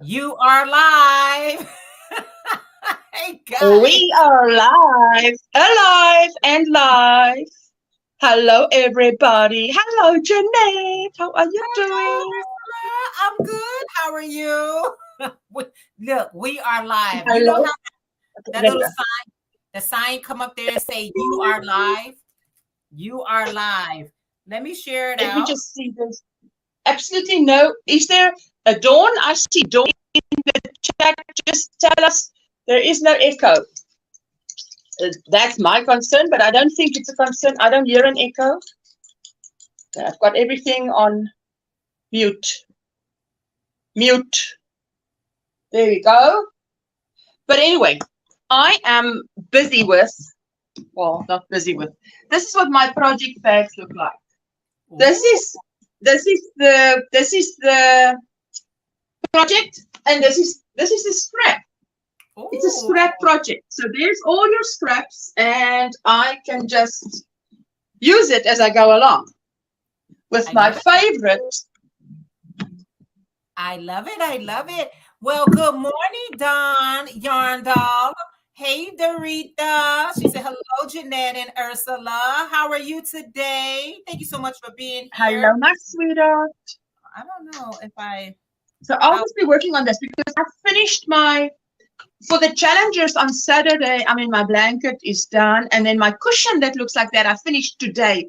You are live. Hey, guys. We are live, alive and live. Hello, everybody. Hello, Jeanette. How are you Hello, doing? Ursula. I'm good. How are you? Look, we are live. You know Hello. how Okay, that there we little go. sign, the sign come up there and say, you are live? You are live. Let me share it Let me out. just see this. Absolutely no. Is there a Dawn? I see Dawn in the chat. Just tell us there is no echo. That's my concern, but I don't think it's a concern. I don't hear an echo. Okay, I've got everything on mute. Mute. There we go. But anyway, I am busy with, well, not busy with. This is what my project bags look like. This Ooh, is the project, and this is the scrap. It's a ooh. scrap project. So there's all your scraps, and I can just use it as I go along with I my love it. favorite. I love it. I love it. Well, good morning, Dawn Yarn Doll. Hey, Dorita. She said, hello, Jeanette and Ursula. How are you today? Thank you so much for being here. Hello, my sweetheart. I don't know if I. So I'll I'll, just be working on this because I finished for the challengers on Saturday. I mean, my blanket is done, and then my cushion that looks like that I finished today.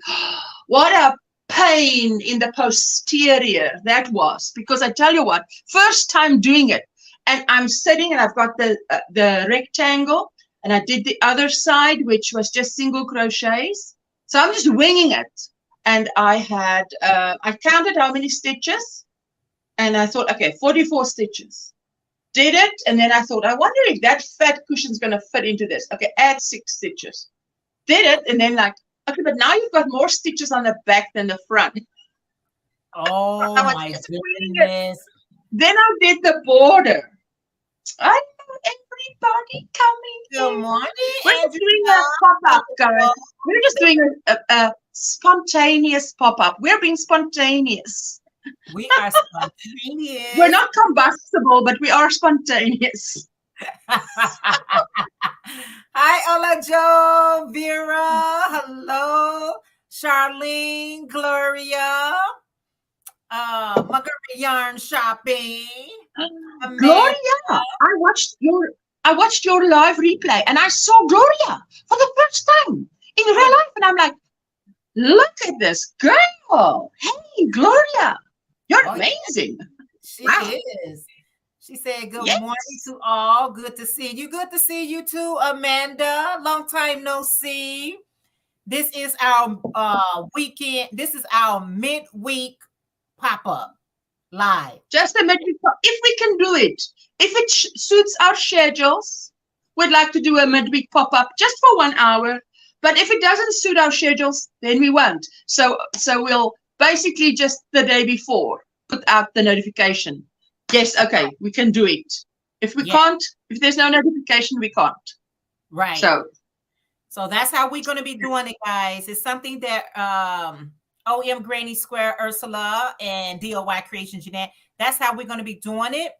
What a pain in the posterior that was, because I tell you what, first time doing it, and I'm sitting and I've got the rectangle, and I did the other side, which was just single crochets. So I'm just winging it, and I counted how many stitches, and I thought, okay, 44 stitches. Did it, and then I thought, I wonder if that fat cushion's going to fit into this. Okay, add 6 stitches. Did it, and then like, okay, but now you've got more stitches on the back than the front. oh, I was my disappointing it. goodness. Then I did the border. I know everybody coming Good in. morning, We're just Andrea. doing a pop-up, guys. We're just doing a spontaneous pop-up. We're being spontaneous. We are spontaneous. We're not combustible, but we are spontaneous. Hi, Ola Joe, Vera. Hello, Charlene, Gloria. Montgomery Yarn Shopping. Gloria, Amanda. I watched your live replay, and I saw Gloria for the first time in real life, and I'm like, look at this girl. Hey, Gloria, you're amazing. She Wow. is. She said, good Yes. morning to all. Good to see you. Good to see you too, Amanda. Long time no see. This is our weekend. This is our midweek pop-up live. Just a midweek. If we can do it, if it suits our schedules, we'd like to do a midweek pop-up just for 1 hour. But if it doesn't suit our schedules, then we won't. So we'll basically just the day before put out the notification. Yes, okay, we can do it. If we can't, if there's no notification, we can't. Right. So that's how we're going to be doing it, guys. It's something that OM Granny Square Ursula and DOYcreations Jeanette. That's how we're going to be doing it.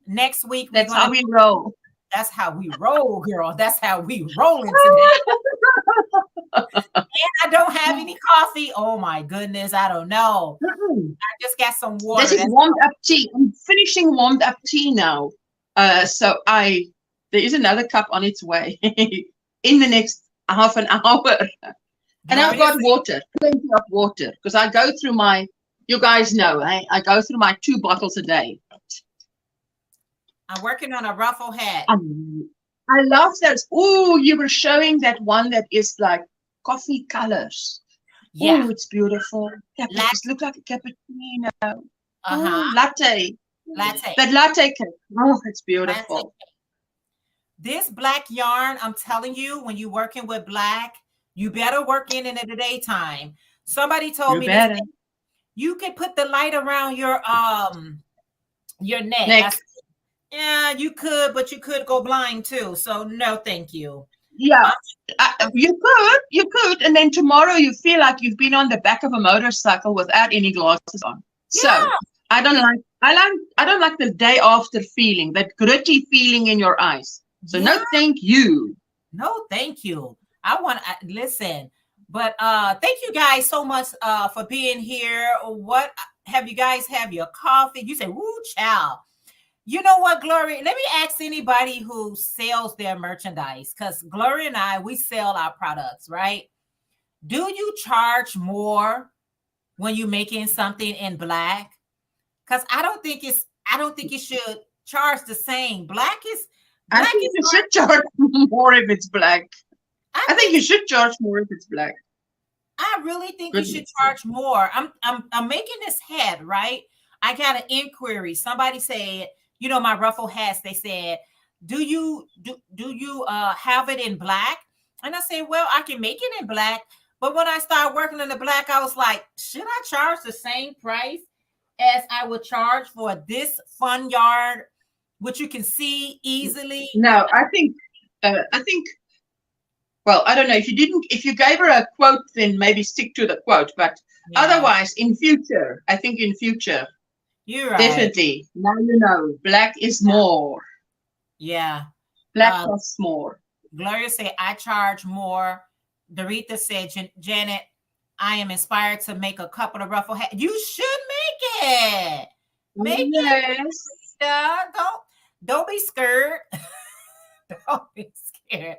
Next week, that's how we roll. That's how we roll, girl. That's how we rolling today. And I don't have any coffee. Oh my goodness, I don't know. I just got some water. This is warmed up tea. I'm finishing warmed up tea now. So there is another cup on its way in the next half an hour. And I've got water, plenty of water, because I go through you guys know, I go through my 2 bottles a day. I'm working on a ruffle hat. I love those. Oh, you were showing that one that is like coffee colors. Yeah. Oh, it's beautiful. It looks like a cappuccino. Latte. That latte cake. Oh, it's beautiful. This black yarn, I'm telling you, when you're working with black, you better work in it in the daytime. Somebody told me this, you could put the light around your neck. Yeah, you could, but you could go blind too. So no, thank you. Yeah, you could, and then tomorrow you feel like you've been on the back of a motorcycle without any glasses on. Yeah. So I don't I don't like the day after feeling, that gritty feeling in your eyes. So Yeah. no, thank you. No, thank you. I want to listen, but thank you guys so much for being here. What have you guys have your coffee? You say, "Woo, child." You know what, Gloria? Let me ask anybody who sells their merchandise, because Gloria and I, we sell our products, right? Do you charge more when you're making something in black? Because I don't think you should charge the same. I Black think is you hard. should charge more if it's black. I I think you should charge more if it's black. I really think you should Goodness. charge more. I'm making this head, right? I got an inquiry. Somebody said, my ruffle hats, they said, do you have it in black? And I said, well, I can make it in black. But when I started working in the black, I was like, should I charge the same price as I would charge for this fun yard, which you can see easily? No, I think, well, I don't know. If you gave her a quote, then maybe stick to the quote. But Yeah, otherwise, in future, you're right. definitely, now you know, black is more. Yeah. Black costs more. Gloria said, I charge more. Dorita said, Janet, I am inspired to make a couple of ruffle hats. You should make it. Make it. Don't be scared. Don't be scared.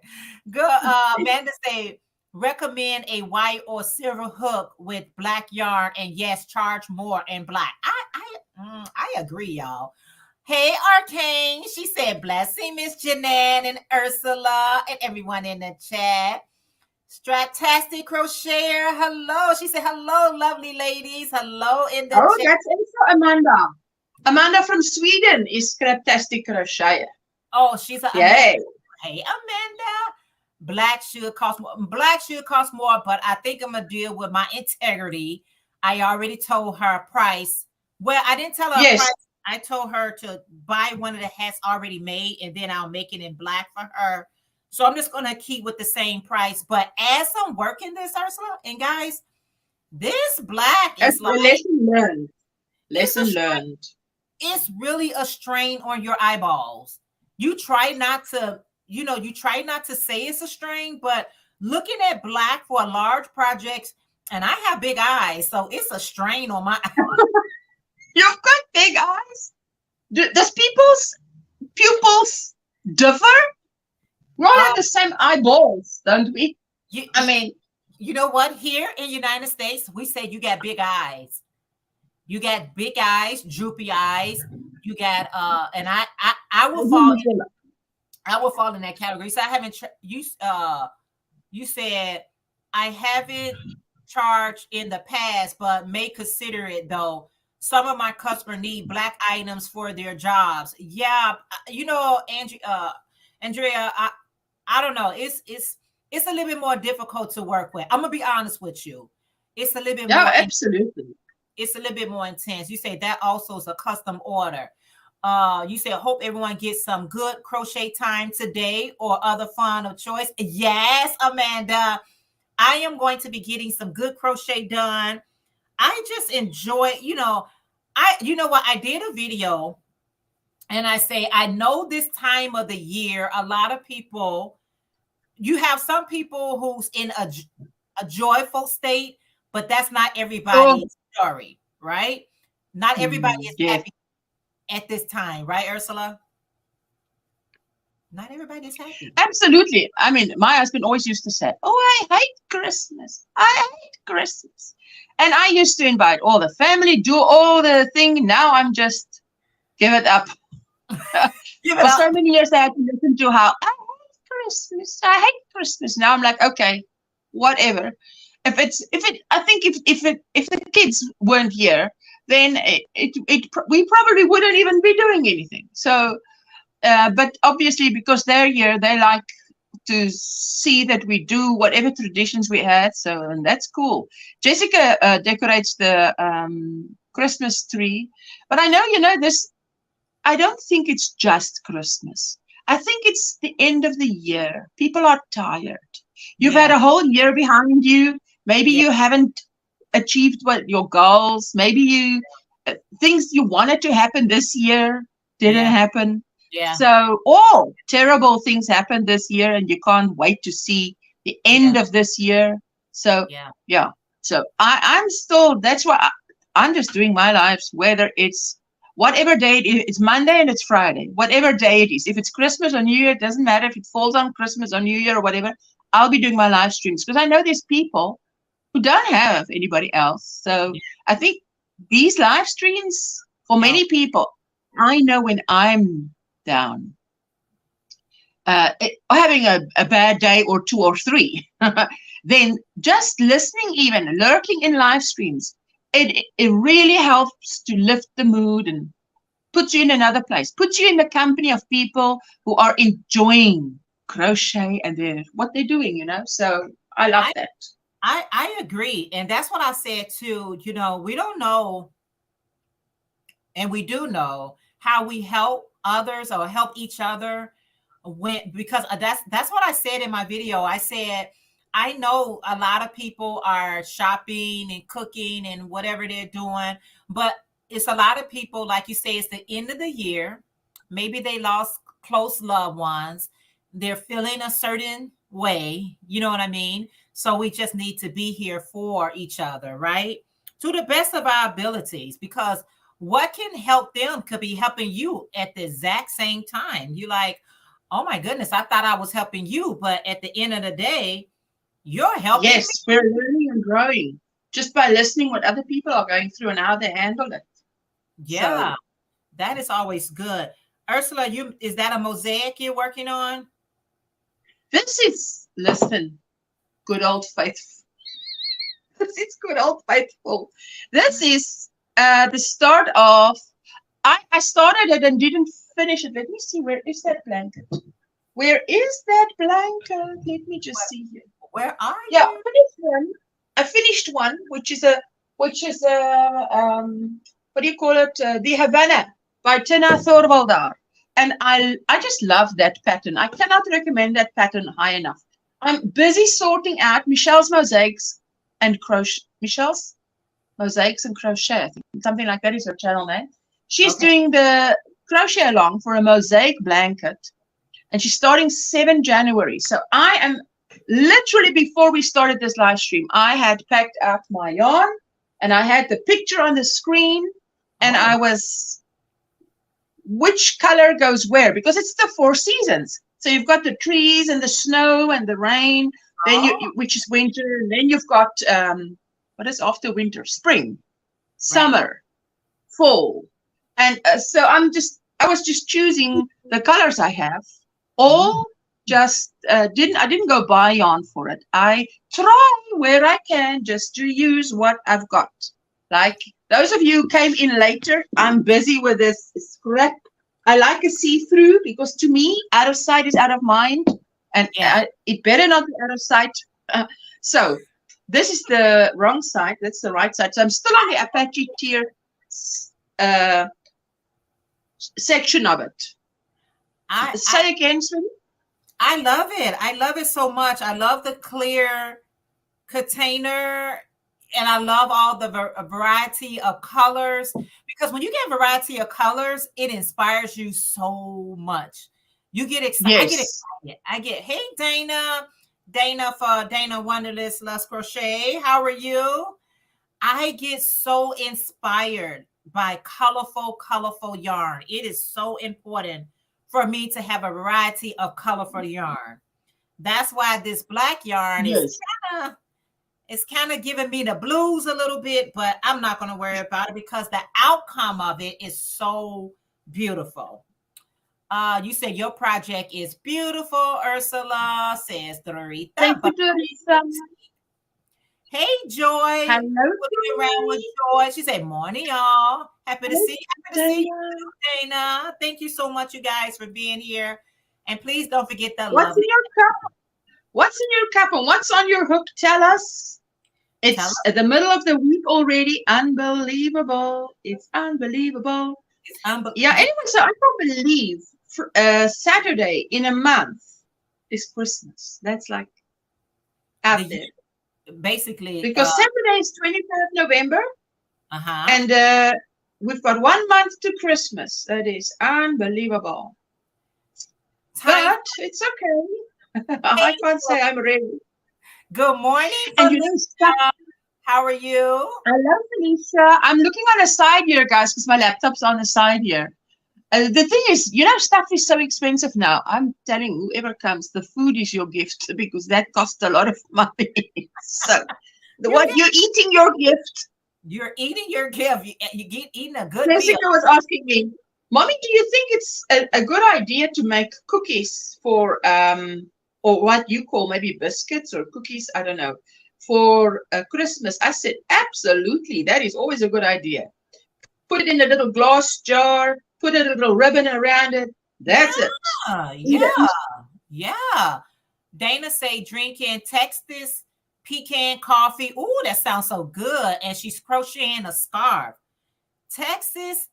Good. Amanda said, recommend a white or silver hook with black yarn, and yes, charge more in black. I agree, y'all. Hey, Arcane. She said, blessing, Miss Jeanette and Ursula and everyone in the chat. Stratastic Crocheter. Hello. She said, hello, lovely ladies. Hello in the chat. That's also Amanda. Amanda from Sweden is Stratastic Crocheter. Oh, she's a Yay. Hey, Amanda. Black should cost more. Black should cost more, but I think I'm going to deal with my integrity. I already told her price. Well, I didn't tell her price. I told her to buy one of the hats already made, and then I'll make it in black for her. So I'm just going to keep with the same price. But as I'm working this, Ursula, and guys, this black is like... Lesson learned. It's really a strain on your eyeballs. You try not to, say it's a strain, but looking at black for a large project, and I have big eyes, so it's a strain on my eyes. You've got big eyes? Does people's pupils differ? We all have the same eyeballs, don't we? You know what? Here in the United States, we say you got big eyes. You got big eyes, droopy eyes. You got and I will fall in that category. So I haven't you said I haven't charged in the past, but may consider it though. Some of my customers need black items for their jobs. Yeah, Andrea, I don't know. It's a little bit more difficult to work with. I'm gonna be honest with you. It's a little bit more. Absolutely. It's a little bit more intense. You say that also is a custom order. You say, hope everyone gets some good crochet time today or other fun of choice. Yes, Amanda. I am going to be getting some good crochet done. I just enjoy, I did a video and I say, I know this time of the year, a lot of people, you have some people who's in a joyful state, but that's not everybody's story, right? Not everybody is happy at this time, right, Ursula? Not everybody is happy. Absolutely. My husband always used to say, I hate Christmas. I hate Christmas. And I used to invite all the family, do all the thing. Now I'm just give it up. For so many years I had to listen to how I hate Christmas. I hate Christmas. Now I'm like, okay, whatever. If the kids weren't here, then we probably wouldn't even be doing anything. So, but obviously because they're here, they like to see that we do whatever traditions we had. So, and that's cool. Jessica decorates the Christmas tree, but I know, this. I don't think it's just Christmas. I think it's the end of the year. People are tired. You've had a whole year behind you. Maybe you haven't achieved your goals. Maybe you things you wanted to happen this year didn't happen. Yeah. So all terrible things happened this year, and you can't wait to see the end of this year. So yeah. So I'm still. That's why I'm just doing my lives. Whether it's whatever day it is, it's Monday and it's Friday. Whatever day it is, if it's Christmas or New Year, it doesn't matter if it falls on Christmas or New Year or whatever. I'll be doing my live streams because I know there's people who don't have anybody else. So I think these live streams for many people, I know when I'm down, having a bad day or two or three, then just listening, even lurking in live streams, it really helps to lift the mood and puts you in another place, puts you in the company of people who are enjoying crochet and what they're doing, you know. So I love that. I agree. And that's what I said too. You know, we don't know, and we do know how we help others or help each other because that's what I said in my video. I said, I know a lot of people are shopping and cooking and whatever they're doing, but it's a lot of people, like you say, it's the end of the year. Maybe they lost close loved ones. They're feeling a certain way. You know what I mean? So we just need to be here for each other, right? To the best of our abilities, because what can help them could be helping you at the exact same time. You like, oh my goodness, I thought I was helping you, but at the end of the day, you're helping. Yes, we're learning and growing just by listening what other people are going through and how they handle it. Yeah, so, that is always good. Ursula, is that a mosaic you're working on? This is, listen, good old faithful. This is good old faithful. This is the start of, I started it and didn't finish it. Let me see, where is that blanket? Where is that blanket? Let me just see here. Where are you? Yeah, I finished one, which is what do you call it? The Havana by Tina Thorvaldar. And I just love that pattern. I cannot recommend that pattern high enough. I'm busy sorting out Michelle's mosaics and crochet. Michelle's mosaics and crochet, I think something like that is her channel name. She's doing the crochet along for a mosaic blanket, and she's starting 7 January. So I am literally, before we started this live stream, I had packed out my yarn and I had the picture on the screen, and I was, which color goes where, because it's the 4 seasons. So you've got the trees and the snow and the rain, then which is winter, and then you've got what is after winter? Spring, summer, fall. And so I was just choosing the colors I have. All just I didn't go buy yarn for it. I try where I can just to use what I've got. Like those of you who came in later, I'm busy with this scrap. I like a see-through because to me, out of sight is out of mind, and it better not be out of sight. So this is the wrong side. That's the right side. So I'm still on the Apache tier section of it. Say again, Sven. I love it. I love it so much. I love the clear container, and I love all the variety of colors, because when you get variety of colors, it inspires you so much. You get excited. Yes. I get excited. I get, hey, Dana for Dana Wonderless Loves Crochet. How are you? I get so inspired by colorful yarn. It is so important for me to have a variety of colorful yarn. That's why this black yarn is kind of giving me the blues a little bit, but I'm not going to worry about it because the outcome of it is so beautiful. You said your project is beautiful, Ursula, says Dorita. Thank you, Dorita. Hey, Joy. Hello. Looking around with Joy. She said, morning, y'all. Happy to see you, Dana. Thank you so much, you guys, for being here. And please don't forget that love. What's in your cup? What's in your cup and what's on your hook? Tell us. It's at the middle of the week already. Unbelievable. It's unbelievable. Yeah, anyway, so I don't believe Saturday in a month is Christmas. That's like out there. Basically. Because Saturday is 25th November. And we've got 1 month to Christmas. That is unbelievable. But it's okay. I can't say I'm ready. Good morning, and Felicia. How are you? Hello, Felicia. I'm looking on the side here, guys, because my laptop's on the side here. The thing is, stuff is so expensive now. I'm telling whoever comes, the food is your gift because that costs a lot of money. So, you're eating your gift. You're eating your gift. You get eating a good Jessica meal. was asking me, Mommy, do you think it's a good idea to make cookies for, or what you call maybe biscuits or cookies? I don't know. For Christmas. I said, absolutely. That is always a good idea. Put it in a little glass jar, put a little ribbon around it. That's it. Yeah. Dana say drinking Texas pecan coffee. Ooh, that sounds so good. And she's crocheting a scarf. Texas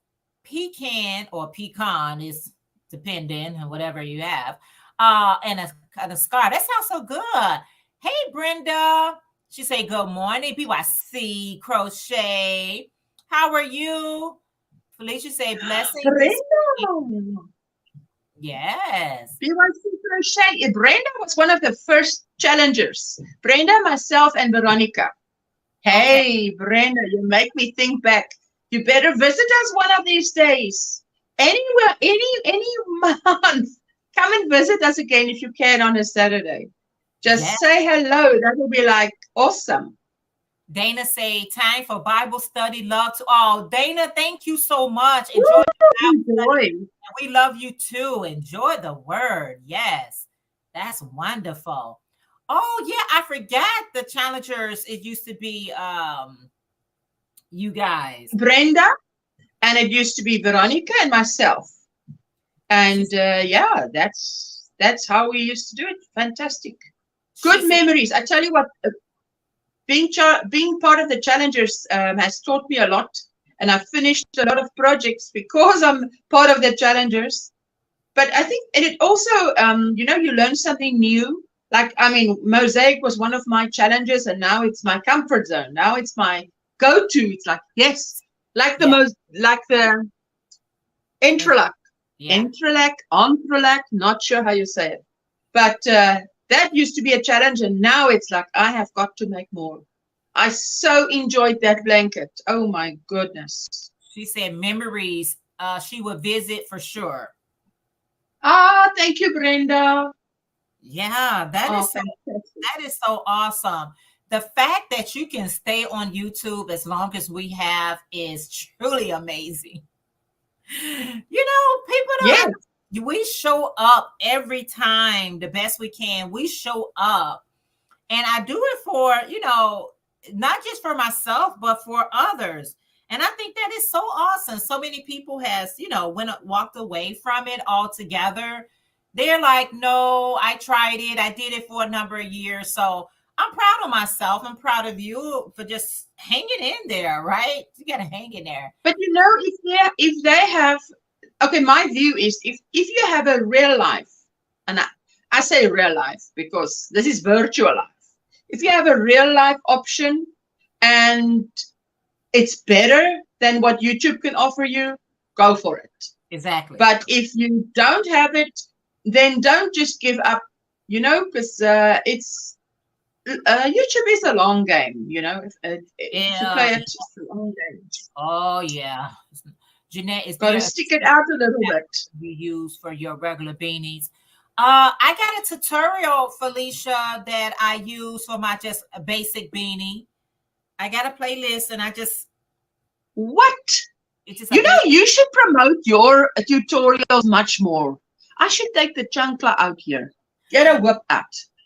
pecan or pecan is depending on whatever you have. And a scarf. That sounds so good. Hey, Brenda. She say, good morning. BYC crochet. How are you? Felicia say, blessing. Brenda. Yes. BYC crochet. Brenda was one of the first challengers. Brenda, myself, and Veronica. Hey, Brenda, you make me think back. You better visit us one of these days. Anywhere, any month. Come and visit us again if you can on a Saturday. Just say hello. That will be like awesome. Dana say, time for Bible study. Love to all. Dana, thank you so much. Enjoy. We love you too. Enjoy the word. Yes. That's wonderful. Oh, yeah. I forgot the challengers. It used to be you guys. Brenda, and it used to be Veronica and myself. And that's how we used to do it. Fantastic. Good memories. I tell you what, being part of the challengers has taught me a lot. And I've finished a lot of projects because I'm part of the challengers. But I think, and it also, you learn something new. Like, Mosaic was one of my challenges, and now it's my comfort zone. Now it's my go-to. It's like, yes, like the Intralac. Intralac, not sure how you say it. But that used to be a challenge, and now it's like, I have got to make more. I so enjoyed that blanket. Oh, my goodness. She said memories. She would visit for sure. Thank you, Brenda. Yeah, that is so awesome. The fact that you can stay on YouTube as long as we have is truly amazing. People don't we show up every time the best we can. We show up. And I do it for, not just for myself, but for others. And I think that is so awesome. So many people has, walked away from it altogether. They're like, no, I tried it. I did it for a number of years. So I'm proud of myself. I'm proud of you for just hanging in there, right? You got to hang in there. But if they have, my view is if you have a real life, and I say real life because this is virtual life. If you have a real life option and it's better than what YouTube can offer you, go for it. Exactly. But if you don't have it, then don't just give up, because it's YouTube is a long game, if you play it, it's a long game. Oh, yeah. Jeanette is got to stick it out a little bit. You use for your regular beanies. I got a tutorial, Felicia, that I use for my just a basic beanie. I got a playlist, and I just you should promote your tutorials much more. I should take the chancla out here, get a whip out,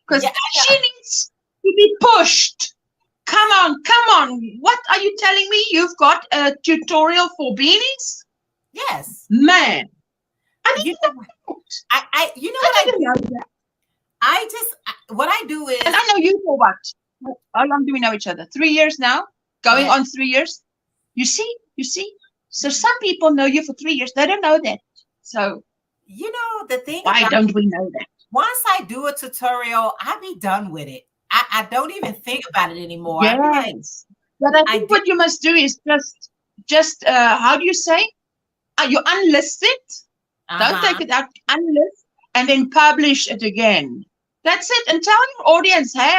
because she needs to be pushed. Come on. What are you telling me? You've got a tutorial for beanies? Yes. Man. What I do is, and I know you for what? How long do we know each other? 3 years now? Going on 3 years? You see? So some people know you for 3 years. They don't know that. So the thing. Why don't we know that? Once I do a tutorial, I be done with it. I don't even think about it anymore. Yes. But I think what you must do is just just how do you say? You unlist it. Don't take it out. Unlist and then publish it again. That's it. And tell your audience, hey,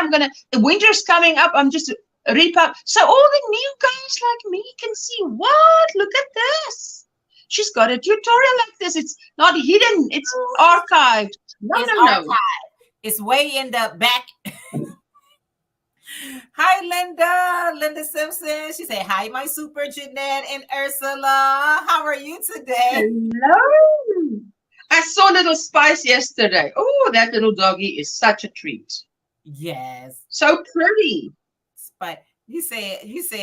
the winter's coming up. I'm just repub. So all the new guys like me can see what? Look at this. She's got a tutorial like this. It's not hidden. It's archived. No. It's way in the back. Hi, Linda Simpson. She said, hi, my super Jeanette and Ursula. How are you today? Hello. I saw Little Spice yesterday. Oh, that little doggy is such a treat. Yes. So pretty. But you said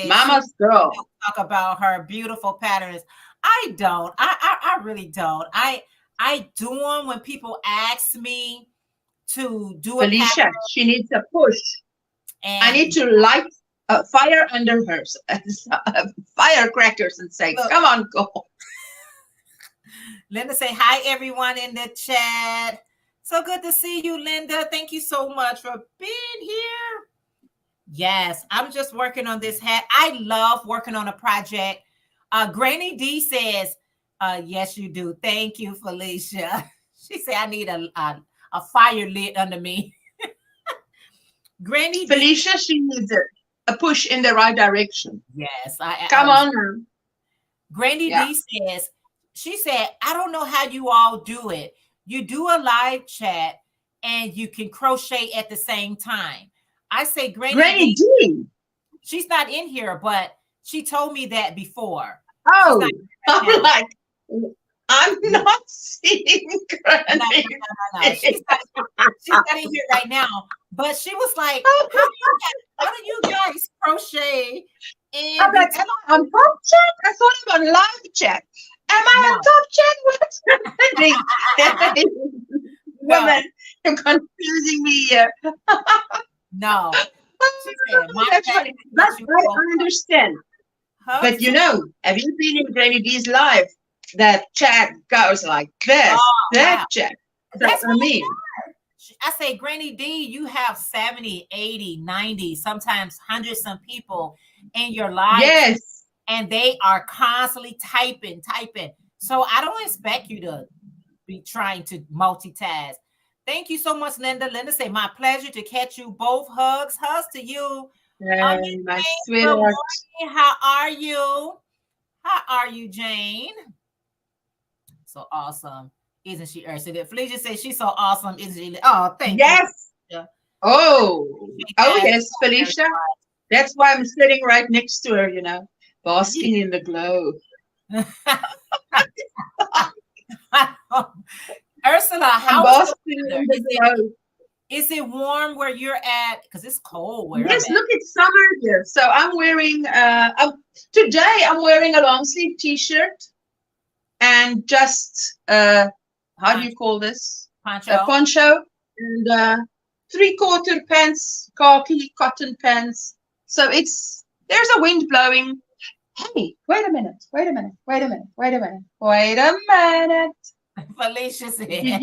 Mama's girl. Talk about her beautiful patterns. I don't. I really don't. I do them when people ask me to do a Felicia, pattern. she needs a push. And I need to light a fire under her, firecrackers, and say, come on, go. Linda say, hi, everyone in the chat. So good to see you, Linda. Thank you so much for being here. Yes, I'm just working on this hat. I love working on a project. Granny D says, yes, you do. Thank you, Felicia. She said, I need a fire lit under me. Granny Felicia, she needs a push in the right direction. Yes. Come on. Granny D says, she said, I don't know how you all do it. You do a live chat and you can crochet at the same time. I say, Granny D. She's not in here, but she told me that before. Oh, I'm like, I'm not seeing Granny. No. She's not in here right now. But she was like, how do you guys crochet? And I'm like, am I on top chat? I thought I'm on live chat. Am I on top chat? What's happening? Woman, you're confusing me here. No. That's funny. I understand. But you know, have you been in Granny D's live? That chat goes like this. Chat. That's what I mean. I say, Granny D, you have 70, 80, 90, sometimes 100 some people in your life. Yes. And they are constantly typing. So I don't expect you to be trying to multitask. Thank you so much, Linda. Linda say, my pleasure to catch you both. Hugs to you. Hey, my sweetheart. How are you? How are you, Jane? So awesome. Isn't she, Ursula? Felicia says she's so awesome, isn't she? Oh, thank you. Yes. Yes, Felicia. That's why I'm sitting right next to her, you know, basking in the glow. Ursula, how is it warm where you're at? Because it's cold where yes, look, it's summer here. So I'm wearing today I'm wearing a long sleeve t-shirt and just how do you call this? Poncho. A poncho and 3/4 pants, khaki cotton pants. So there's a wind blowing. Hey, wait a minute. Felicia said. Thank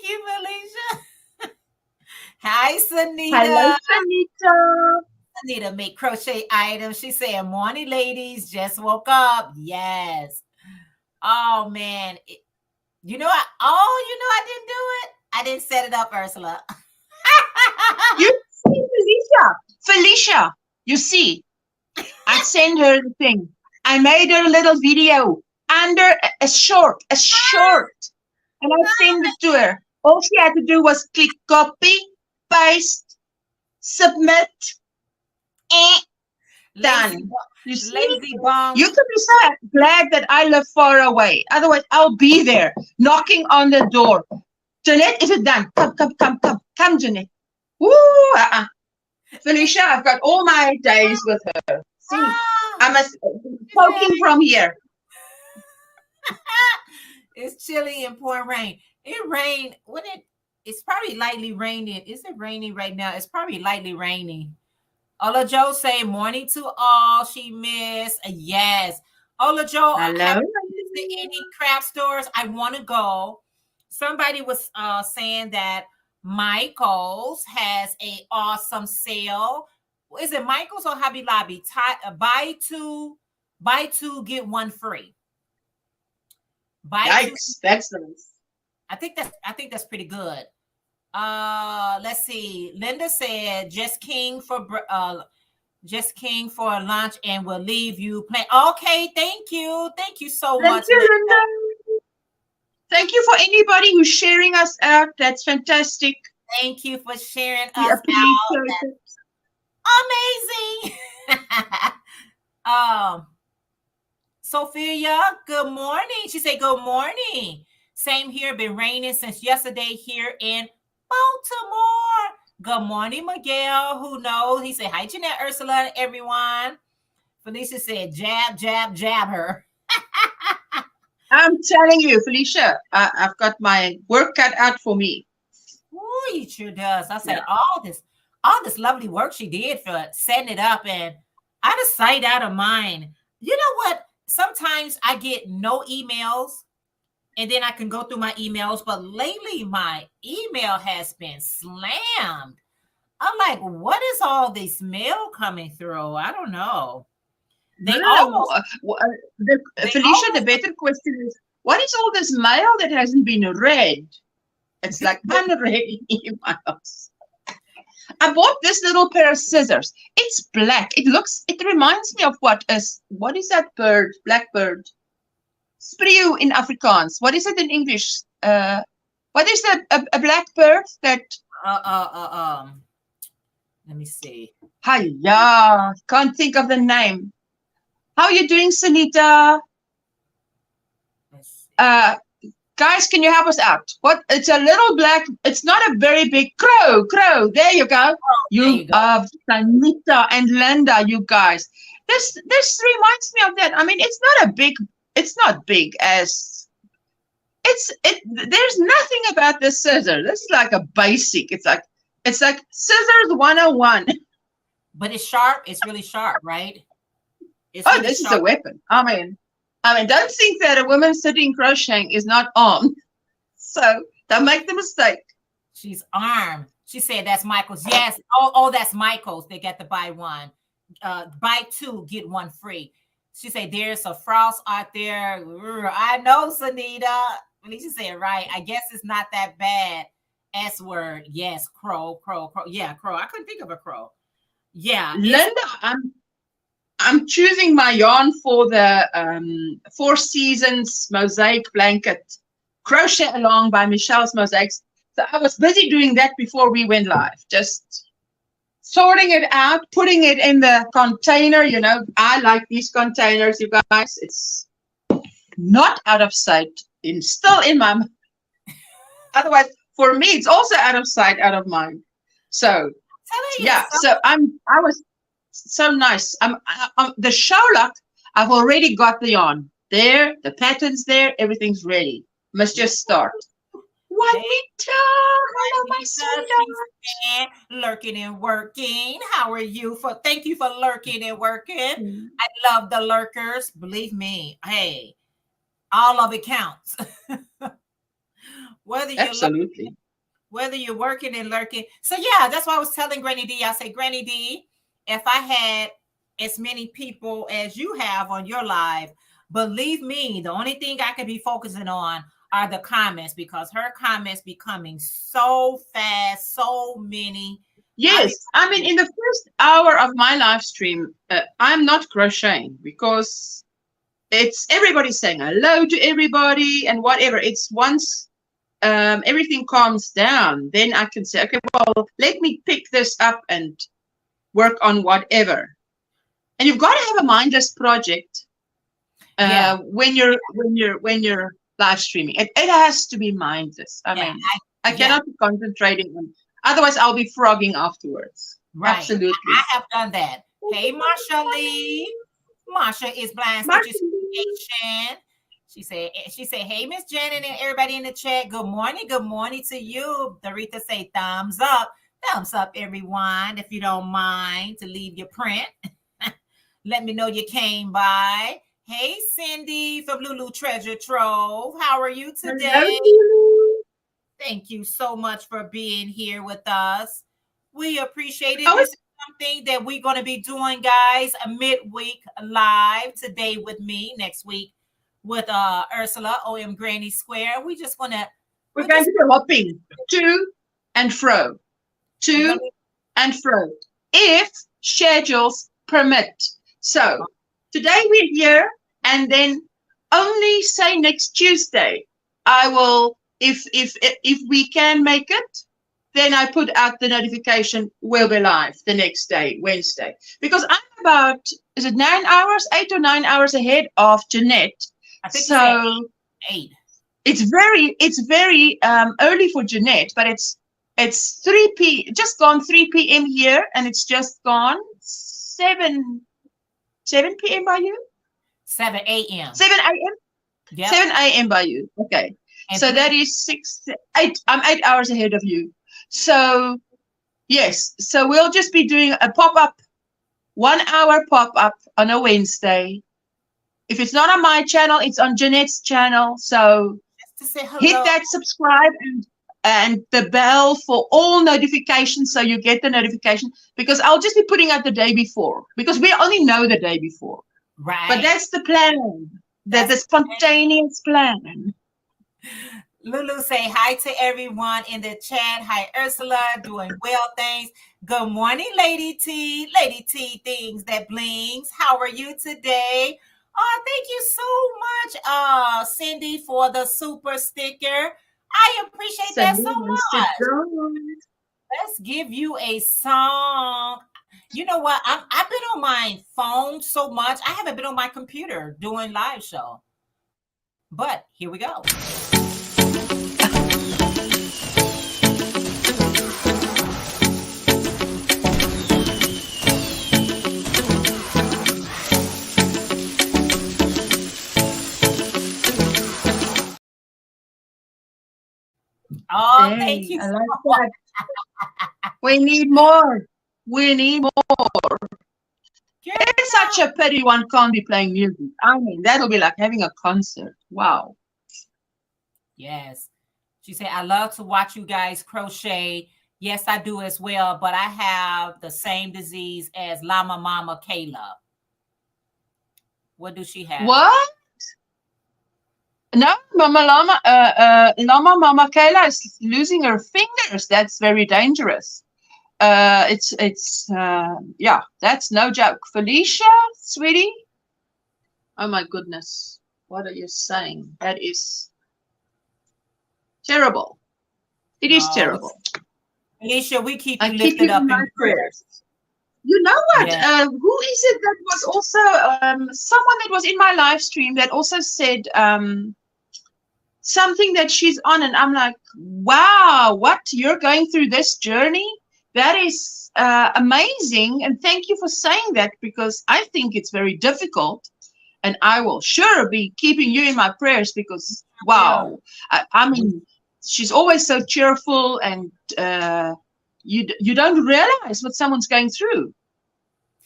you, Felicia. Hi, Sunita. Hello, Sunita. Sunita make crochet items. She said, morning, ladies. Just woke up. Yes. Oh, man. I didn't do it. I didn't set it up, Ursula. You see, Felicia, you see, I sent her the thing. I made her a little video under a short, and I sent it to her. All she had to do was click copy, paste, submit, done. You see? Lazy bum. You can be so glad that I live far away. Otherwise, I'll be there knocking on the door. Jeanette, is it done? Come, Jeanette. Woo! Felicia, I've got all my days with her. See, I'm poking from here. It's chilly and pouring rain. It rained. It's probably lightly raining. Is it raining right now? It's probably lightly raining. Ola Joe say morning to all. She missed. Yes. Ola Joe, hello. Any craft stores? I want to go. Somebody was saying that Michael's has an awesome sale is it Michael's or Hobby Lobby? Buy two, get one free. Yikes, that's nice. I think that's pretty good. Let's see. Linda said just king for lunch and we'll leave you plain. Okay, thank you so much. Thank you, Linda. Thank you for anybody who's sharing us out. That's fantastic. Thank you for sharing us out. Amazing. Sophia, good morning. She said good morning. Same here. Been raining since yesterday here in Baltimore. Good morning, Miguel. Who knows? He said hi, Jeanette, Ursula, and everyone. Felicia said jab, jab, jab her. I'm telling you, Felicia, I've got my work cut out for me. Ooh, he sure does. I said all this lovely work she did for setting it up, and out of sight, out of mind. You know what? Sometimes I get no emails and then I can go through my emails, but lately my email has been slammed. I'm like, what is all this mail coming through? I don't know. Felicia, the better question is, what is all this mail that hasn't been read? It's like unread emails. I bought this little pair of scissors. It's black. It reminds me of what is that bird? Blackbird. Spreeuw in Afrikaans. What is it in English? What is that? A blackbird that? Let me see. Hiya, can't think of the name. How are you doing, Sunita? Guys, can you help us out? What? It's a little black. It's not a very big crow. There you go. You are Sanita and Linda. You guys. This reminds me of that. I mean, it's not big as. There's nothing about this scissor. This is like a basic. It's like scissors 101. But it's sharp. It's really sharp, right? This is a weapon. I mean, don't think that a woman sitting crocheting is not armed. So don't make the mistake. She's armed. She said that's Michael's. Yes. Oh, that's Michael's. They got to buy one. Buy two, get one free. She said there's a frost out there. I know, Sunita. Felicia said right. I guess it's not that bad. S word. Yes, crow. Yeah, crow. I couldn't think of a crow. Yeah. Linda, I'm choosing my yarn for the 4 Seasons mosaic blanket crochet along by Michelle's Mosaics. So I was busy doing that before we went live, just sorting it out, putting it in the container. You know, I like these containers, you guys. It's not out of sight, still in my mind. Otherwise, for me, it's also out of sight, out of mind. So yeah, so I was so nice. The Sherlock, I've already got the yarn there, the patterns there, everything's ready. Must just start. Juanita, hello, my sweetheart. Lurking and working. How are you? Thank you for lurking and working. I love the lurkers. Believe me. Hey, all of it counts. Whether you're working and lurking. So yeah, that's why I was telling Granny D. I say, Granny D, if I had as many people as you have on your live, believe me, the only thing I could be focusing on are the comments, because her comments be coming so fast, so many. Yes, I mean, in the first hour of my live stream, I'm not crocheting because it's everybody saying hello to everybody and whatever. It's once everything calms down, then I can say, okay, well, let me pick this up and work on whatever. And you've got to have a mindless project when you're live streaming. It has to be mindless. I mean, I cannot be concentrating on. Otherwise, I'll be frogging afterwards. Right. Absolutely. I have done that. Hey, Marsha Lee. Marsha is blind. She said, hey, Miss Janet and everybody in the chat. Good morning. Good morning to you. Doretha say thumbs up. Thumbs up, everyone, if you don't mind to leave your print. Let me know you came by. Hey, Cindy from Lulu Treasure Trove. How are you today? Hello. Thank you so much for being here with us. We appreciate it. How is something that we're going to be doing, guys. A midweek live today with me, next week with Ursula, OM Granny Square. We're going to be hopping to and fro, and fro, if schedules permit. So today we're here, and then only say next Tuesday I will, if we can make it, then I put out the notification, we'll be live the next day, Wednesday. Because I'm about, is it 9 hours, 8 or 9 hours ahead of Jeanette? I think so 8. It's very early for Jeanette, but it's 3 just gone 3 p.m. here, and it's just gone 7 p.m. by you? 7 a.m. 7 a.m.? Yep. 7 a.m. by you. Okay. And so that is 8. I'm 8 hours ahead of you. So, yes. So we'll just be doing a pop-up, 1 hour pop-up on a Wednesday. If it's not on my channel, it's on Jeanette's channel. So hit that subscribe and the bell for all notifications, so you get the notification. Because I'll just be putting out the day before. Because we only know the day before. Right. But that's the plan. That's the spontaneous plan. Lulu say hi to everyone in the chat. Hi, Ursula, doing well, thanks. Good morning, Lady T. Lady T, things that blings. How are you today? Oh, thank you so much, Cindy, for the super sticker. I appreciate that so much. Let's give you a song. You know what? I've been on my phone so much. I haven't been on my computer doing live show. But here we go. Oh, thank you. I like that. We need more. We need more. It's such a pity one can't be playing music. I mean, that'll be like having a concert. Wow. Yes. She said, I love to watch you guys crochet. Yes, I do as well, but I have the same disease as Llama Mama Kayla. What does she have? What? No, Llama Mama Kayla is losing her fingers. That's very dangerous. Yeah, that's no joke. Felicia, sweetie. Oh my goodness. What are you saying? That is terrible. It is terrible. Felicia, we keep you lifted up in prayers. You know what? Yeah. Who is it that was also someone that was in my live stream that also said something that she's on, and I'm like, wow, what, you're going through this journey? That is amazing, and thank you for saying that, because I think it's very difficult, and I will sure be keeping you in my prayers, because wow, I mean, she's always so cheerful, and you don't realize what someone's going through.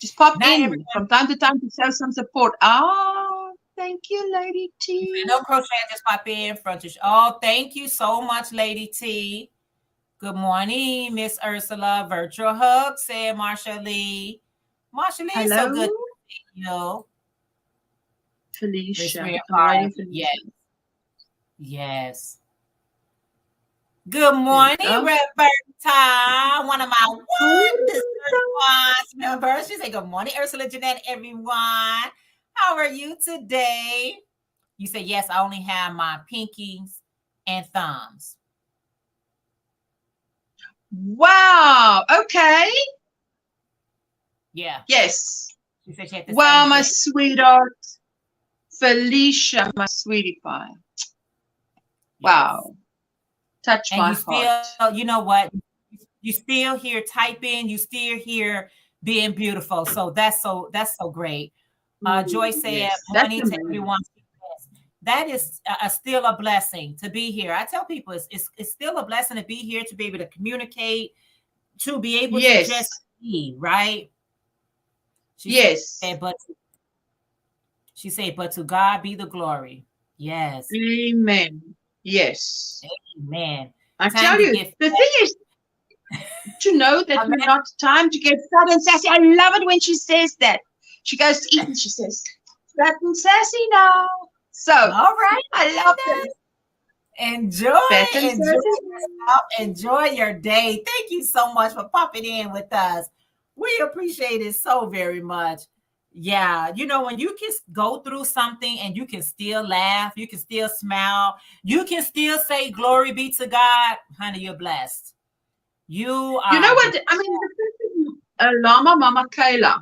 Just pop in from time to time to show some support. Thank you, Lady T. No crochet, just pop in front of. Oh, thank you so much, Lady T. Good morning, Miss Ursula. Virtual hug, said Marsha Lee. Marsha Lee is so good to see you. Felicia. Yes. Yes. Good morning, Roberta. One of my members. She said, good morning, Ursula, Jeanette, everyone. How are you today? You say, yes, I only have my pinkies and thumbs. Wow. Okay. Yeah. Yes. She said she had the wow, my sweetheart. Felicia, my sweetie pie. Yes. Wow. Touch and my heart. Still, you know what? You still here typing. You still here being beautiful. So that's so great. Joy said, money to everyone. That is still a blessing to be here. I tell people it's still a blessing to be here, to be able to communicate, to be able to just be, right? She said, but to God be the glory. Yes. Amen. Yes. Amen. I tell you, the thing is, to know that we're not time to get fat and sassy. I love it when she says that. She goes to eat and she says, fat and sassy now. So, all right. I love it. Enjoy your day. Thank you so much for popping in with us. We appreciate it so very much. Yeah, you know, when you can go through something and you can still laugh, you can still smile, you can still say glory be to God, honey, you're blessed. You know what? I mean, Llama Mama Kayla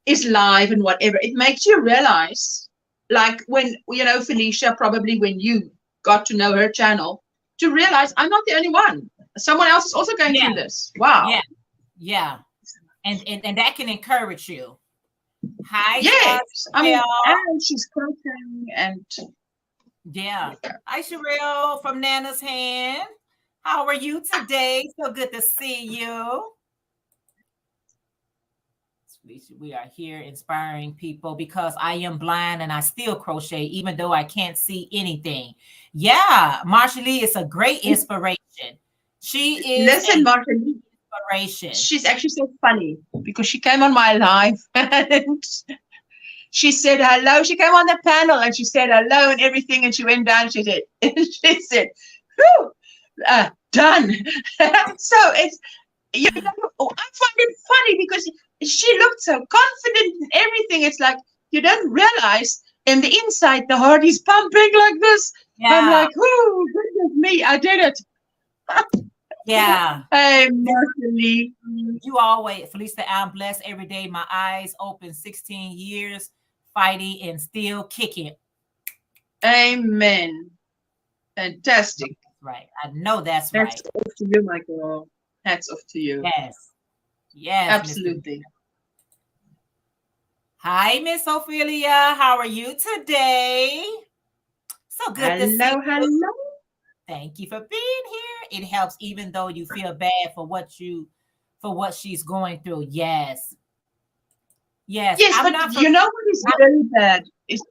is live and whatever. It makes you realize, like when, you know, Felicia, probably when you got to know her channel, to realize I'm not the only one. Someone else is also going through this. Wow. Yeah. And that can encourage you. Hi. Yes. I mean, and she's crocheting and yeah. Hi, Sherelle from Nana's Hand. How are you today? So good to see you. We are here inspiring people because I am blind and I still crochet even though I can't see anything. Yeah, Marsha Lee is a great inspiration. She is. Listen, Marsha Lee. Inspiration. She's actually so funny because she came on my live and she said hello. She came on the panel and she said hello and everything, and she went down. She said, "Whew, done." So it's, you know, I find it funny because she looked so confident in everything. It's like you don't realize in the inside the heart is pumping like this. Yeah. I'm like, oh goodness me, I did it. Yeah. Hey, Marsha Lee. You always, Felicia, I'm blessed every day. My eyes open, 16 years fighting and still kicking. Amen. Fantastic. Right. I know that's right. Hats off to you, my girl. Hats off to you. Yes. Absolutely. Hi, Miss Ophelia. How are you today? So good to see you. Hello. Thank you for being here. It helps even though you feel bad for what she's going through. Yes. But you know what is very bad is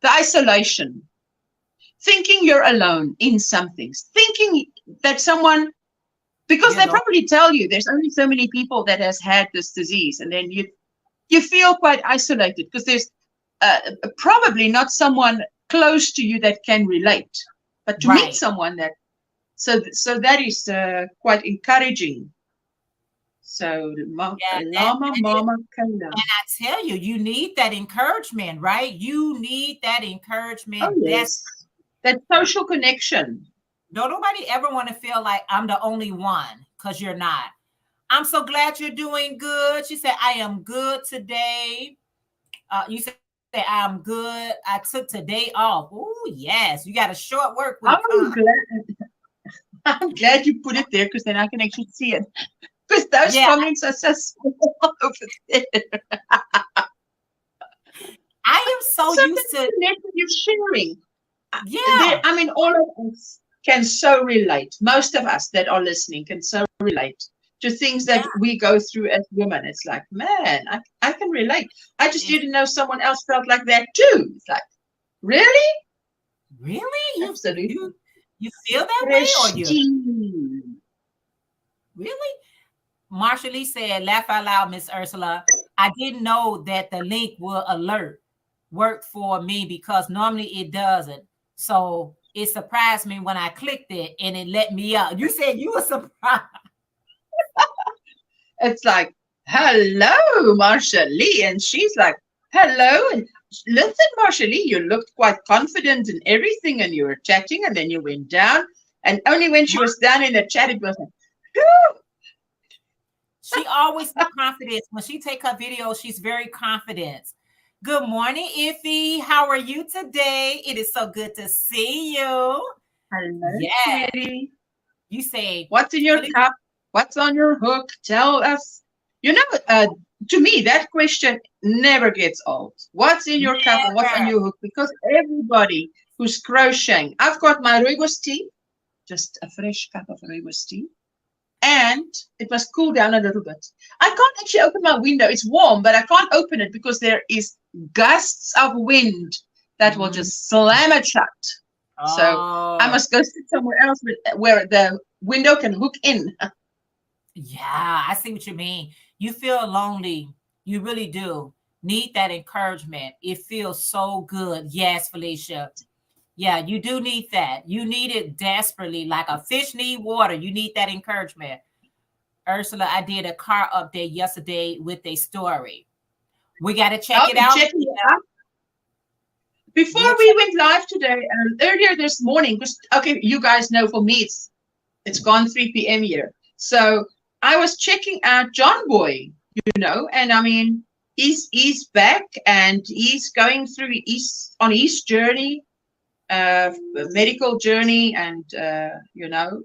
the isolation. Thinking you're alone in something. Thinking that someone, because they probably tell you there's only so many people that has had this disease, and then you feel quite isolated because there's probably not someone close to you that can relate. But to meet someone that, so that is quite encouraging. So, Mama Kayla. And I tell you, you need that encouragement, right? You need that encouragement. Oh, yes. That social connection. Don't nobody ever want to feel like I'm the only one, because you're not. I'm so glad you're doing good. She said, I am good today. You said, I'm good. I took today off. Oh, yes. You got a short work week. I'm glad you put it there because then I can actually see it. Because those comments are so small over there. I am so used to you sharing. Yeah. I mean, all of us can so relate. Most of us that are listening can so relate to things that we go through as women. It's like, man, I can relate. I just didn't know someone else felt like that too. It's like, really? Really? Absolutely. You feel that way, or you? Really? Marsha Lee said, laugh out loud, Miss Ursula. I didn't know that the link will work for me because normally it doesn't. So it surprised me when I clicked it and it let me up. You said you were surprised. It's like, hello, Marsha Lee. And she's like, hello. And listen, Marsha Lee, you looked quite confident in everything and you were chatting and then you went down. And only when she was down in the chat, it was like, whew. She always has confidence. When she take her video, she's very confident. Good morning, Iffy. How are you today? It is so good to see you. Hello, sweetie. You say, what's in your cup? What's on your hook? Tell us. You know, to me, that question never gets old. What's in your cup and what's on your hook? Because everybody who's crocheting, I've got my rooibos tea, just a fresh cup of rooibos tea. And it must cool down a little bit. I can't actually open my window. It's warm, but I can't open it because there is gusts of wind that will just slam it shut. So I must go sit somewhere else where the window can hook in. Yeah, I see what you mean. You feel lonely. You really do. Need that encouragement. It feels so good. Yes, Felicia. Yeah, you do need that. You need it desperately, like a fish need water. You need that encouragement. Ursula, I did a car update yesterday with a story. We got to check I'll it be out. checking it out. Before We'll we check. went live today, earlier this morning, because okay, you guys know for me it's gone 3 p.m. here. So I was checking out John Boy, and I mean he's back and he's going through on his journey, medical journey, and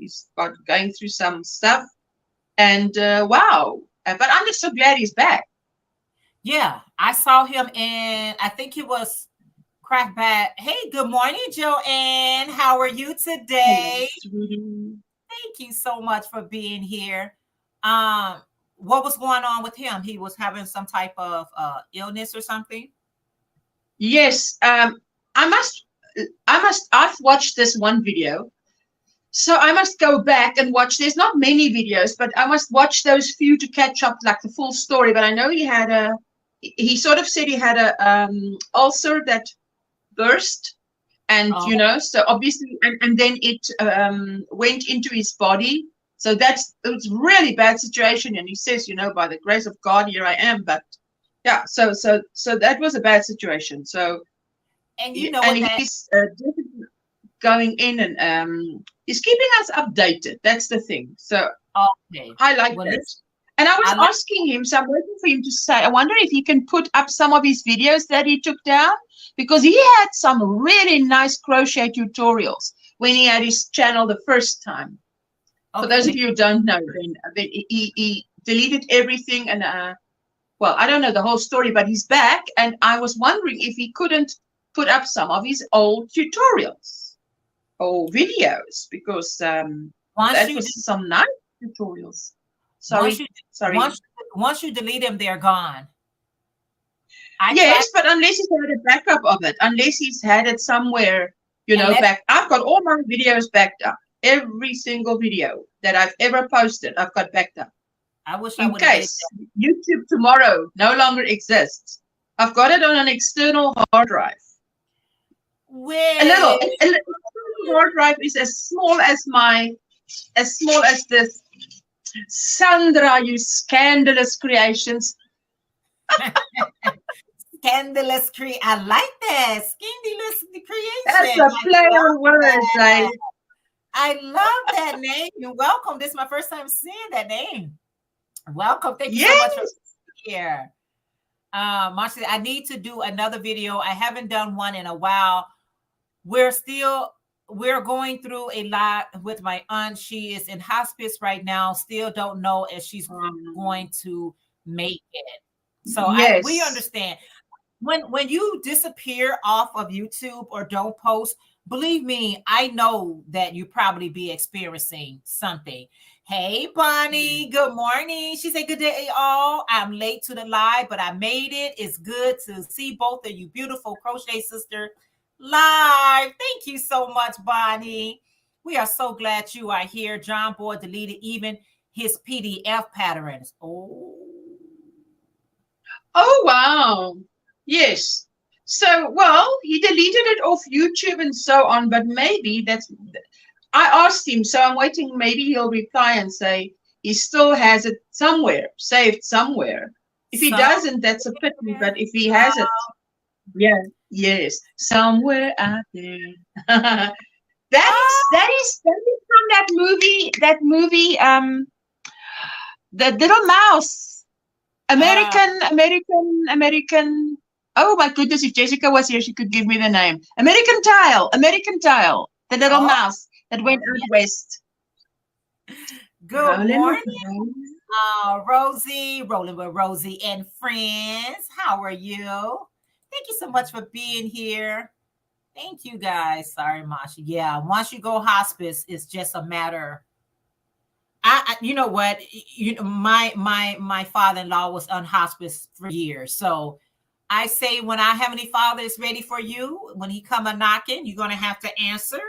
he's going through some stuff. And wow, but I'm just so glad he's back. Yeah, I saw him in, I think it was Crackback. Hey, good morning, Joanne. How are you today? Thank you so much for being here. What was going on with him? He was having some type of illness or something. Yes, I've watched this one video, so I must go back and watch. There's not many videos, but I must watch those few to catch up, like the full story. But I know he sort of said he had a ulcer that burst, and Oh. so obviously, and then it went into his body. So it was really bad situation. And he says, by the grace of God, here I am. But yeah, so that was a bad situation. So And you know and what that he's definitely going in and he's keeping us updated. That's the thing. So okay. I like Well, that. listen, And I was I like asking him, so I'm waiting for him to say, I wonder if he can put up some of his videos that he took down, because he had some really nice crochet tutorials when he had his channel the first time. For those of okay. you who don't know, then he deleted everything. And well, I don't know the whole story, but he's back. And I was wondering if he couldn't put up some of his old tutorials or videos, because Once that you was some nice tutorials. once Sorry, you sorry. once you delete them, they're gone. I tried. Yes, but unless he's had a backup of it, unless he's had it somewhere, And let back. I've got all my videos backed up. Every single video that I've ever posted, I've got backed up. I wish I In would have did case that. YouTube tomorrow no longer exists, I've got it on an external hard drive. Well, A little hard drive is as small as this. Sandra, you scandalous creations. scandalous I like that. Scandalous That's creation. a play on words, eh? I love that name. You're welcome. This is my first time seeing that name. Welcome. Thank you so much for Yes. being here. Marcia, I need to do another video. I haven't done one in a while. We're going through a lot with my aunt. She is in hospice right now. Still don't know if she's going to make it. So we Yes. understand. When you disappear off of YouTube or don't post, believe me, I know that you probably be experiencing something. Hey, Bonnie, good morning. She said, good day, all. I'm late to the live, but I made it. It's good to see both of you beautiful crochet sister live. Thank you so much, Bonnie. We are so glad you are here. John Boy deleted even his PDF patterns. Oh, wow. Yes. So, well, he deleted it off YouTube and so on, but maybe I asked him, so I'm waiting. Maybe he'll reply and say he still has it somewhere, saved somewhere. If he doesn't, that's a pity, but if he has it, yeah, yes, somewhere out there. That is from that movie, the little mouse. American. Oh my goodness! If Jessica was here, she could give me the name. American Tile. The little mouse that went out west. Good morning, Rosie. Rolling with Rosie and friends. How are you? Thank you so much for being here. Thank you, guys. Sorry, Masha. Yeah, once you go hospice, it's just a matter. You know what? My father-in-law was on hospice for years, so I say when our heavenly Father is ready for you, when he come a knocking, you're gonna have to answer.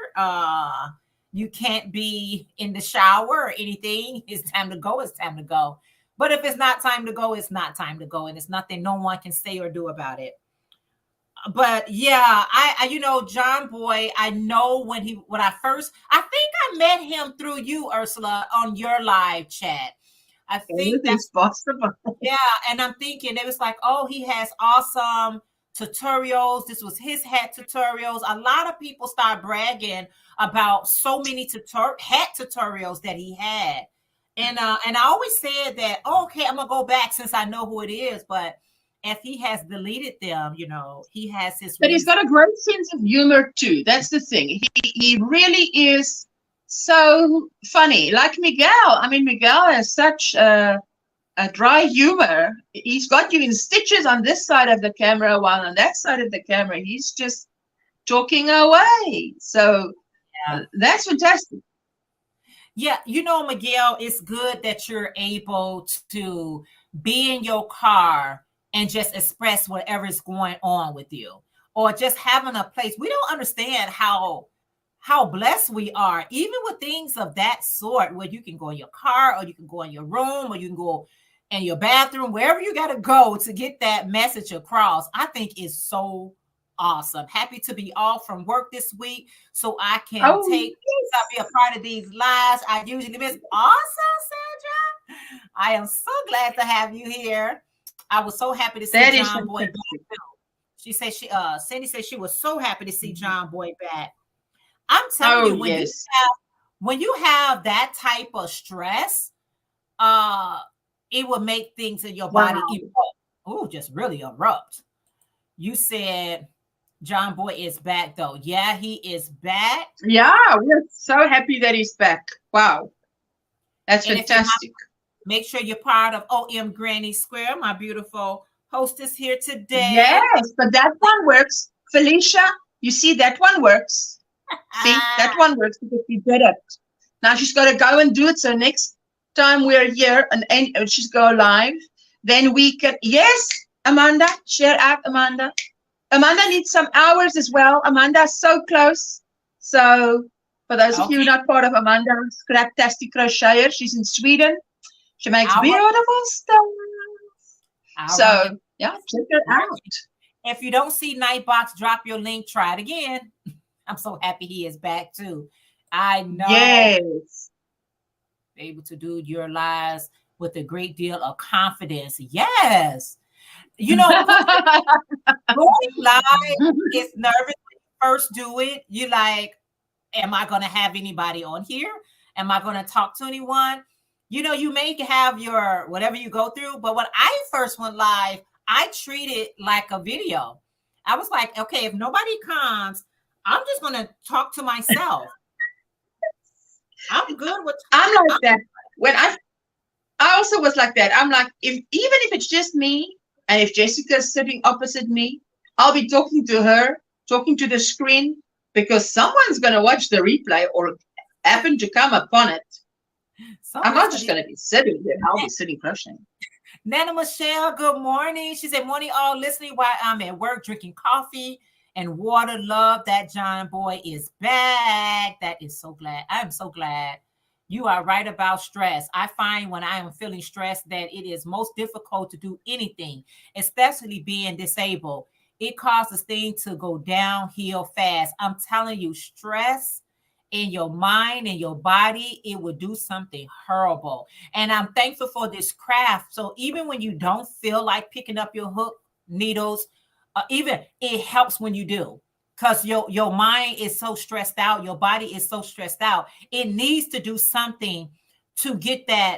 You can't be in the shower or anything. It's time to go. It's time to go. But if it's not time to go, it's not time to go. And it's nothing no one can say or do about it. But yeah, I John Boy, I know when I think I met him through you, Ursula, on your live chat. I think that's possible. Yeah, and I'm thinking it was like, oh, he has awesome tutorials. This was his hat tutorials. A lot of people start bragging about so many hat tutorials that he had. And I always said that, oh, okay, I'm gonna go back since I know who it is, but if he has deleted them, he has his. But he's got a great sense of humor too. That's the thing. He really is so funny. Like Miguel. I mean, Miguel has such a dry humor. He's got you in stitches on this side of the camera, while on that side of the camera, he's just talking away. So that's fantastic. Yeah, Miguel, it's good that you're able to be in your car and just express whatever is going on with you, or just having a place. We don't understand how blessed we are, even with things of that sort, where you can go in your car, or you can go in your room, or you can go in your bathroom, wherever you got to go to get that message across. I think is so awesome. Happy to be off from work this week, so I can be a part of these lives. I usually miss. Awesome, Sandra. I am so glad to have you here. I was so happy to see John Boy back too. She said Cindy said she was so happy to see John Boy back. I'm telling you, when you have that type of stress, it will make things in your body just really erupt. You said John Boy is back though. Yeah, he is back. Yeah, we're so happy that he's back. Wow. That's fantastic. Make sure you're part of OM Granny Square, my beautiful hostess here today. Yes, but that one works. Felicia, you see, that one works. See, that one works because she did it. Now she's got to go and do it. So next time we're here and she's go live, then we can. Yes, Amanda, share out, Amanda. Amanda needs some hours as well. Amanda's so close. So for those of you not part of Amanda's Scraptastic Crocheter, she's in Sweden. She makes beautiful stuff. So yeah, check her out. If you don't see Nightbox, drop your link. Try it again. I'm so happy he is back too. I know. Yes. Able to do your lives with a great deal of confidence. Yes. Going live is nervous when you first do it. You like, am I going to have anybody on here? Am I going to talk to anyone? You may have your whatever you go through, but when I first went live, I treated it like a video. I was like, okay, if nobody comes, I'm just going to talk to myself. I'm good with. I'm like that. When I also was like that. I'm like, even if it's just me, and if Jessica's sitting opposite me, I'll be talking to her, talking to the screen, because someone's going to watch the replay or happen to come upon it. I'm not just going to be sitting there. I'll be sitting crocheting. Nana Michelle, good morning. She said, morning all listening while I'm at work drinking coffee and water. Love that John Boy is back. That is so glad. I'm so glad. You are right about stress. I find when I am feeling stressed that it is most difficult to do anything, especially being disabled. It causes things to go downhill fast. I'm telling you, stress in your mind and your body, it will do something horrible. And I'm thankful for this craft. So even when you don't feel like picking up your hook needles, even it helps when you do, because your mind is so stressed out, your body is so stressed out. It needs to do something to get that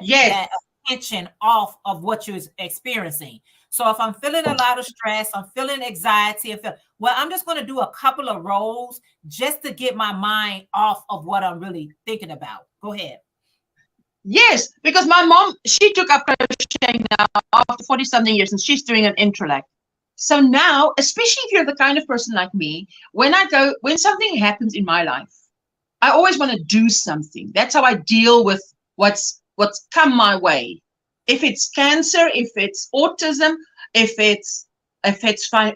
attention off of what you're experiencing. So if I'm feeling a lot of stress, I'm feeling anxiety, I'm just going to do a couple of rolls just to get my mind off of what I'm really thinking about. Go ahead. Yes, because my mom, she took up crocheting now after 40-something years, and she's doing an intralac. So now, especially if you're the kind of person like me, when something happens in my life, I always want to do something. That's how I deal with what's come my way. If it's cancer, if it's autism, if it's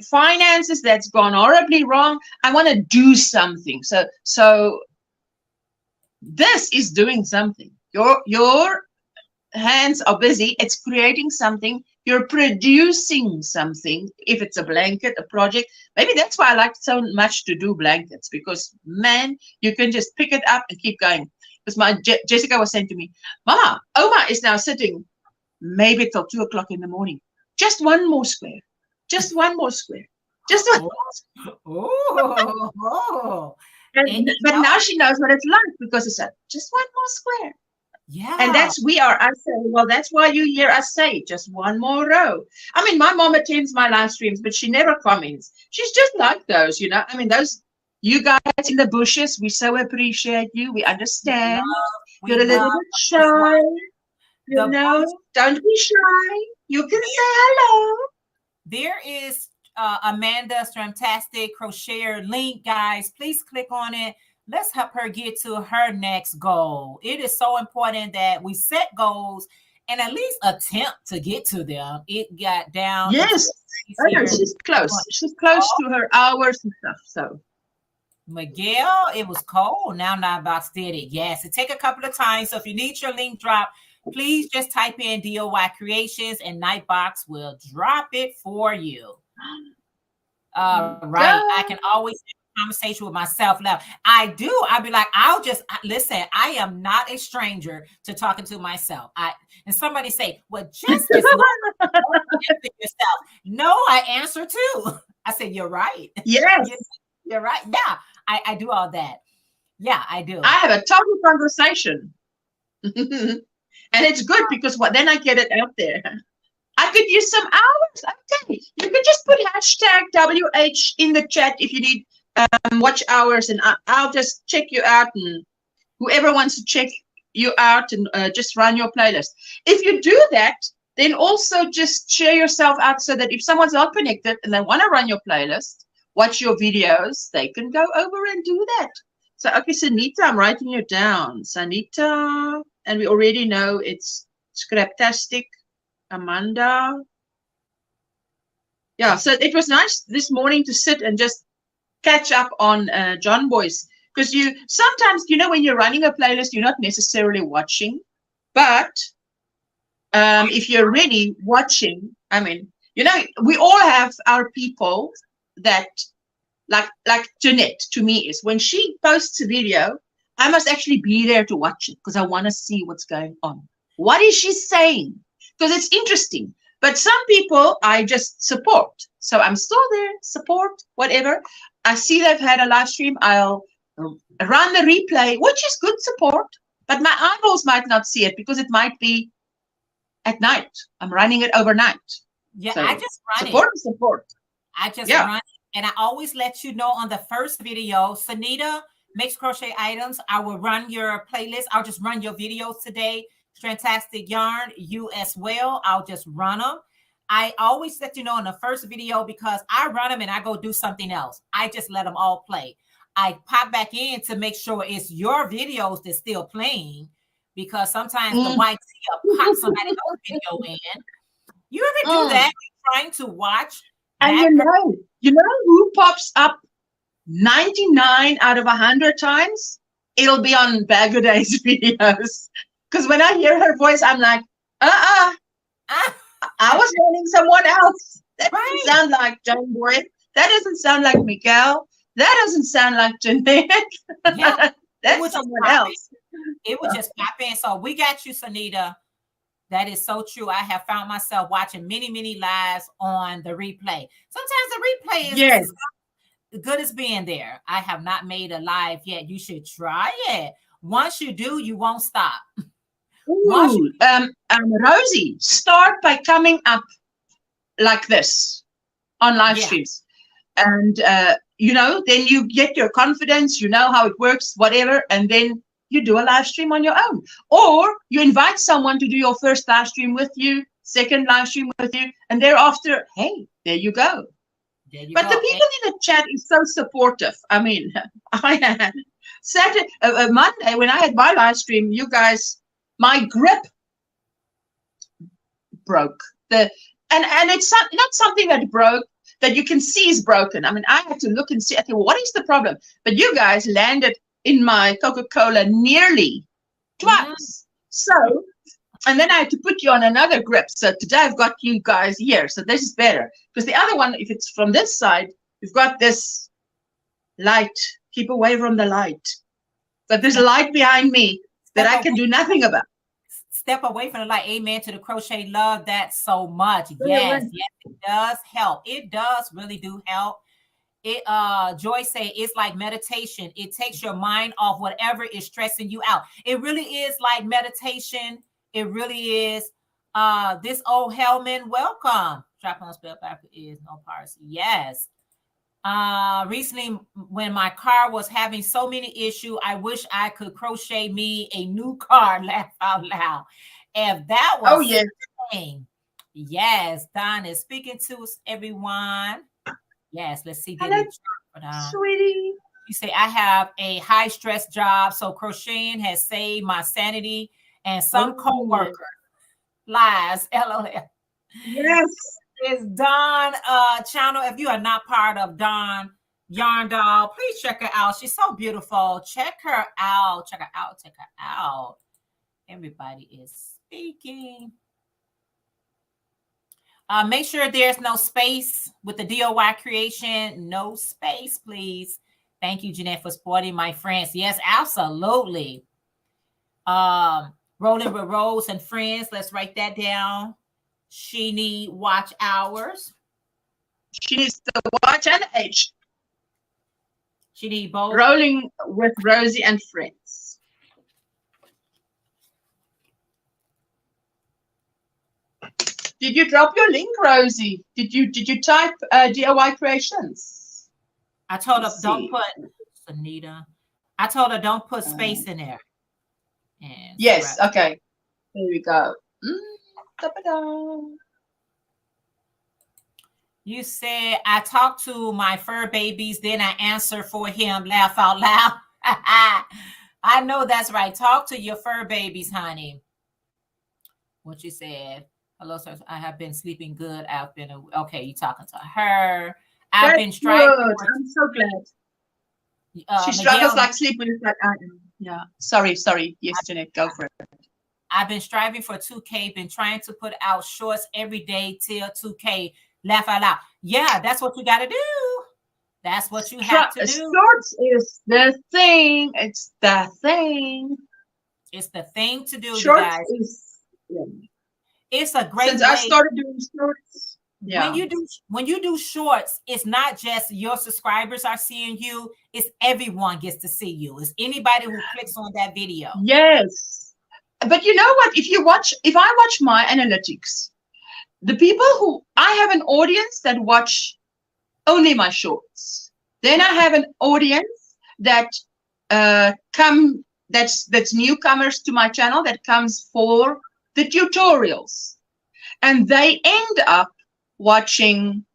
finances that's gone horribly wrong, I want to do something. So this is doing something. Your hands are busy. It's creating something. You're producing something. If it's a blanket, a project, maybe that's why I like so much to do blankets, because man, you can just pick it up and keep going. Because my Jessica was saying to me, Mama, Oma is now sitting maybe till 2 o'clock in the morning. Just one more square. Just one more square. Just one. Oh. But now she knows what it's like, because it's just one more square. Yeah. And I say, well, that's why you hear us say just one more row. I mean, my mom attends my live streams, but she never comments. She's just like those, I mean, those, you guys in the bushes, we so appreciate you. We understand. You're a little bit shy. Don't be shy. You can say hello. There is Amanda's fantastic crocheter link, guys. Please click on it. Let's help her get to her next goal. It is so important that we set goals and at least attempt to get to them. It got down. Yes, she's close. She's close to her hours and stuff. So, Miguel, it was cold. Now I'm not about to did it. Yes, it take a couple of times. So if you need your link drop, please just type in DOYcreations and Nightbox will drop it for you. Right. I can always have a conversation with myself now. I'll be like, listen, I am not a stranger to talking to myself. And somebody say, well, just answer yourself. No, I answer too. I said, you're right. Yes. You're right. Yeah, I do all that. Yeah, I do. I have a total conversation. And it's good because then I get it out there. I could use some hours. Okay. You can just put #WH in the chat if you need watch hours, and I'll just check you out, and whoever wants to check you out, and just run your playlist. If you do that, then also just share yourself out so that if someone's not connected and they want to run your playlist, watch your videos, they can go over and do that. So, okay, Sanita, I'm writing you down. Sanita, and we already know it's Scraptastic. Amanda. Yeah, so it was nice this morning to sit and just catch up on John Boyce, because sometimes, when you're running a playlist, you're not necessarily watching, but if you're really watching, I mean, we all have our people that, like Jeanette, to me, is when she posts a video, I must actually be there to watch it because I want to see what's going on. What is she saying? Because it's interesting. But some people I just support. So I'm still there, support, whatever. I see they've had a live stream. I'll run the replay, which is good support. But my eyeballs might not see it because it might be at night. I'm running it overnight. Yeah, so I just run support. I just run it. And I always let you know on the first video, Sanita makes crochet items. I will run your playlist. I'll just run your videos today. Fantastic yarn, you as well. I'll just run them. I always let you know in the first video because I run them and I go do something else. I just let them all play. I pop back in to make sure it's your videos that's still playing, because sometimes the white tea pop somebody else's video in. You ever do that? Trying to watch, and you know who pops up 99 out of 100 times? It'll be on Bagger Day's videos. Because when I hear her voice, I'm like, I was learning someone else. That doesn't sound like John Boy. That doesn't sound like Miguel. That doesn't sound like Jeanette. Yeah, that's someone else. It would just pop in. So we got you, Sanita. That is so true. I have found myself watching many, many lives on the replay. Sometimes the replay is as good as being there. I have not made a live yet. You should try it. Once you do, you won't stop. Ooh, Rosie, start by coming up like this on live streams. And, then you get your confidence, you know how it works, whatever, and then you do a live stream on your own. Or you invite someone to do your first live stream with you, second live stream with you, and thereafter, hey, there you go. The people in the chat is so supportive. I mean, I had Saturday, Monday, when I had my live stream, you guys, my grip broke. And it's not something that broke that you can see is broken. I mean, I had to look and see, okay, well, what is the problem? But you guys landed in my Coca-Cola nearly twice. So, and then I had to put you on another grip. So today I've got you guys here. So this is better. Because the other one, if it's from this side, you've got this light. Keep away from the light. But there's a light behind me that I can do nothing about. Step away from the light. Amen to the crochet. Love that so much. Yes, yes, it does help. It does really do help. It Joy say it's like meditation. It takes your mind off whatever is stressing you out. It really is like meditation. It really is. This old Hellman, welcome. Drop on spell back is no parts. Yes. Recently when my car was having so many issues, I wish I could crochet me a new car. Laugh out loud. If that was thing. Yes, Don is speaking to everyone. Yes, let's see. Hello, sweetie. You say I have a high stress job, so crocheting has saved my sanity and some co-worker lies. LOL. Yes. It's Dawn channel. If you are not part of Dawn Yarn Doll, please check her out. She's so beautiful. Check her out. Check her out. Check her out. Everybody is speaking. Make sure there's no space with the DOY creation. No space, please. Thank you, Jeanette, for supporting my friends. Yes, absolutely. Rolling with Rose and Friends. Let's write that down. She need watch hours. She needs the watch and H. She need both. Rolling with Rosie and Friends. Did you drop your link, Rosie? Did you type DOY creations? I told her don't put Anita. I told her don't put space in there. And yes. Okay. Here we go. You said I talked to my fur babies, then I answer for him. Laugh out loud. I know that's right. Talk to your fur babies, honey. What you said. Hello, sir. I have been sleeping good. I've been okay. You talking to her? I've been striving. I'm so glad. She struggles like sleep when it's like I am. Yeah. Sorry. Yes, Jeanette, go for it. I've been striving for 2K. Been trying to put out shorts every day till 2K. Laugh out loud. Yeah, that's what you got to do. That's what you have to do. Shorts is the thing. It's the thing. It's the thing to do, shorts you guys. It's a great. Since I started doing shorts, when you do shorts, it's not just your subscribers are seeing you. It's everyone gets to see you. It's anybody who clicks on that video. Yes, but you know what? If I watch my analytics, the people who I have an audience that watch only my shorts. Then I have an audience that that's newcomers to my channel that comes for the tutorials, and they end up watching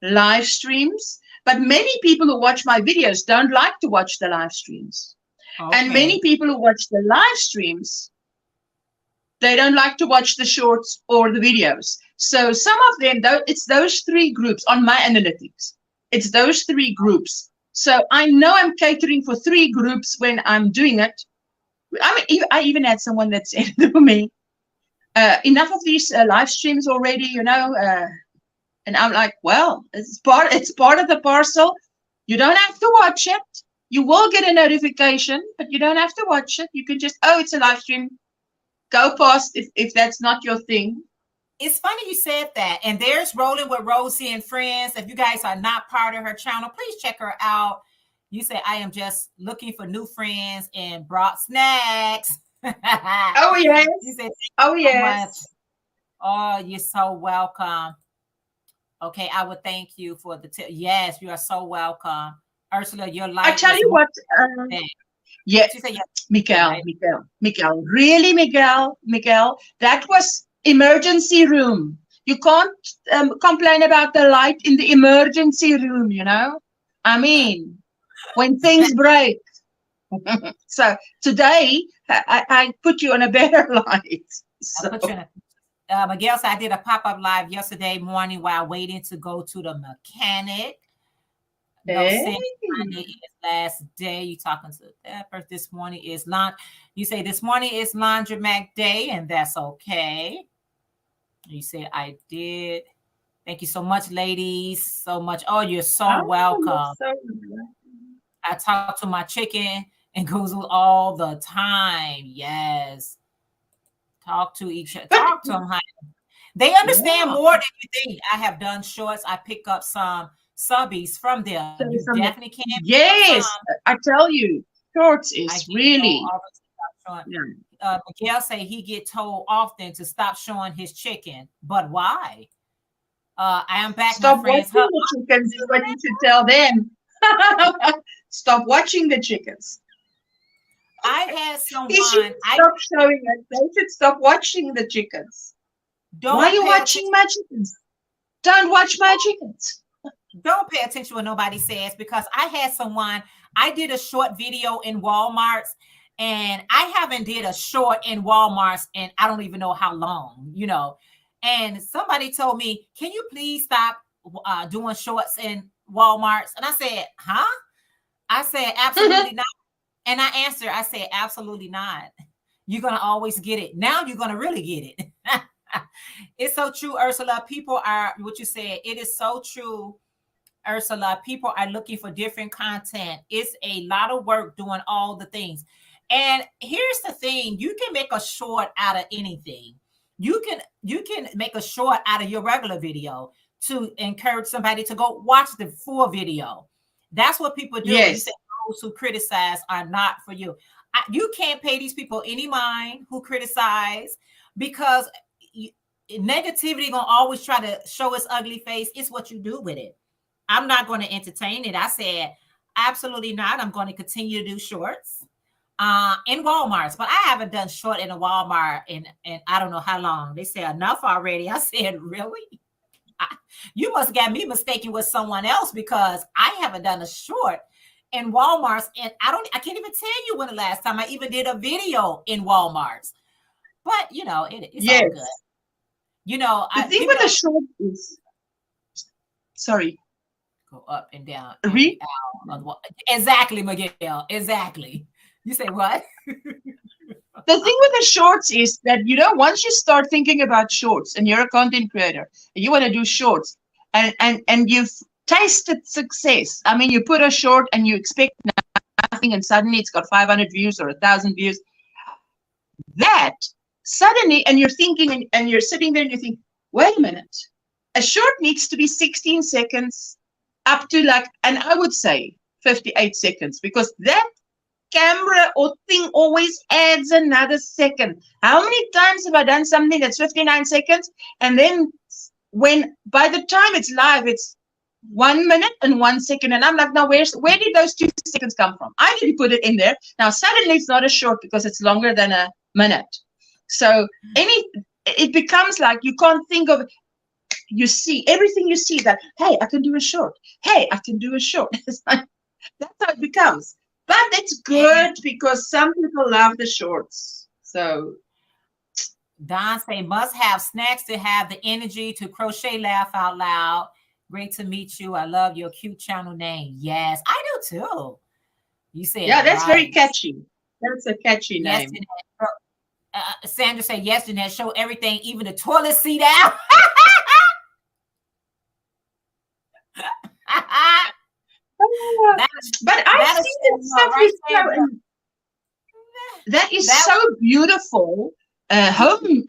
live streams. But many people who watch my videos don't like to watch the live streams. Okay. And many people who watch the live streams, they don't like to watch the shorts or the videos. So some of them, though, it's those three groups on my analytics. It's those three groups. So I know I'm catering for three groups when I'm doing it. I mean, I even had someone that said to me, enough of these live streams already, you know. And I'm like, well, it's part of the parcel. You don't have to watch it. You will get a notification, but you don't have to watch it. You can just, it's a live stream. Go past if that's not your thing. It's funny you said that. And there's Rolling with Rosie and Friends. If you guys are not part of her channel, please check her out. You say, I am just looking for new friends and brought snacks. Oh, yes. You said, yes. Oh, you're so welcome. Okay, I would thank you for the tip. Yes, you are so welcome. Ursula, your life. I tell you what. Yeah, Miguel, really, Miguel, that was emergency room. You can't complain about the light in the emergency room, you know. I mean, when things break. So today, I put you on a better light. So. Miguel said I did a pop-up live yesterday morning while waiting to go to the mechanic. No Hey. sin. Monday is last day. You talking to that person. This morning is you say this morning is laundromat day, and that's okay. You say I did. Thank you so much, ladies. So much. Oh, you're so welcome. I talk to my chicken and Goozle all the time. Yes. Talk to each other. Talk to them, honey. They understand more than you think. I have done shorts. I pick up some subbies from them. You definitely can. Yes, I tell you, shorts is really. Miguel say he get told often to stop showing his chicken, but why? I am back. Stop watching the chickens is what you should tell them. Stop watching the chickens. I had someone. They should stop showing it. They should stop watching the chickens. Why are you watching my chickens? Don't watch my chickens. Don't pay attention to what nobody says, because I had someone. I did a short video in Walmart's, and I haven't did a short in Walmart's, and I don't even know how long, And somebody told me, "Can you please stop doing shorts in Walmart's?" And I said, "Huh?" I said, "Absolutely not." And I answered, I said, "Absolutely not. You're going to always get it. Now you're going to really get it." It's so true, Ursula. People are, what you said, it is so true, Ursula. People are looking for different content. It's a lot of work doing all the things. And here's the thing. You can make a short out of anything. You can make a short out of your regular video to encourage somebody to go watch the full video. That's what people do. Yes. You say those who criticize are not for you. You can't pay these people any mind who criticize, because negativity gonna always try to show its ugly face. It's what you do with it. I'm not going to entertain it. I said, absolutely not. I'm going to continue to do shorts in Walmart's, but I haven't done short in a Walmart in I don't know how long. They said enough already. I said, really? You must get me mistaken with someone else, because I haven't done a short in Walmart's, and I can't even tell you when the last time I even did a video in Walmart's. But it's all good. The thing with the short is, sorry, go up and down. Exactly, Miguel. Exactly. You say what? The thing with the shorts is that, once you start thinking about shorts and you're a content creator and you want to do shorts and you've tasted success. I mean, you put a short and you expect nothing, and suddenly it's got 500 views or 1,000 views. That suddenly, and you're thinking, and you're sitting there and you think, wait a minute, a short needs to be 16 seconds up to and I would say 58 seconds, because that camera or thing always adds another second. How many times have I done something that's 59 seconds, and then by the time it's live, it's 1 minute and 1 second, and I'm like, now where did those 2 seconds come from? I didn't put it in there. Now suddenly it's not a short because it's longer than a minute. So it becomes like you can't think of. You see everything. You see that, hey, I can do a short. Hey, I can do a short. It's like, that's how it becomes. But it's good because some people love the shorts. So Don say must have snacks to have the energy to crochet, laugh out loud. Great to meet you. I love your cute channel name. Yes, I do too. You said, yeah, that's very catchy. That's a catchy name. Sandra said, yes, Jeanette, show everything, even the toilet seat out. But I see that is so beautiful. Home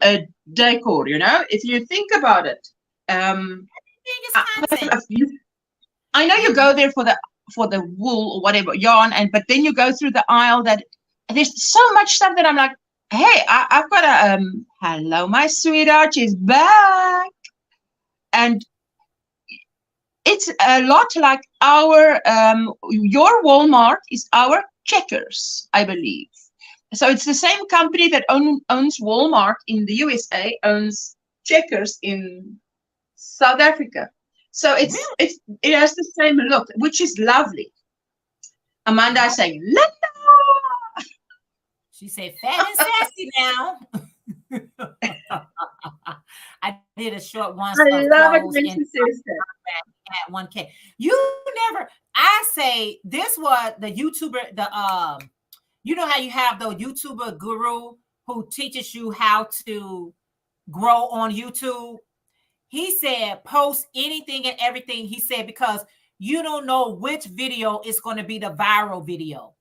decor, if you think about it. I know you go there for the wool or whatever yarn, but then you go through the aisle that there's so much stuff that I'm like, hey, I've got a hello, my sweetheart, she's back, and it's a lot like your Walmart is our Checkers, I believe. So it's the same company that owns Walmart in the USA, owns Checkers in South Africa. So it has the same look, which is lovely. Amanda is saying, Linda! She said, fat and sassy now. I did a short one. I love it when she says that. At 1K. You never, I say this was the YouTuber, you know how you have the YouTuber guru who teaches you how to grow on YouTube. He said, post anything and everything. He said, because you don't know which video is going to be the viral video.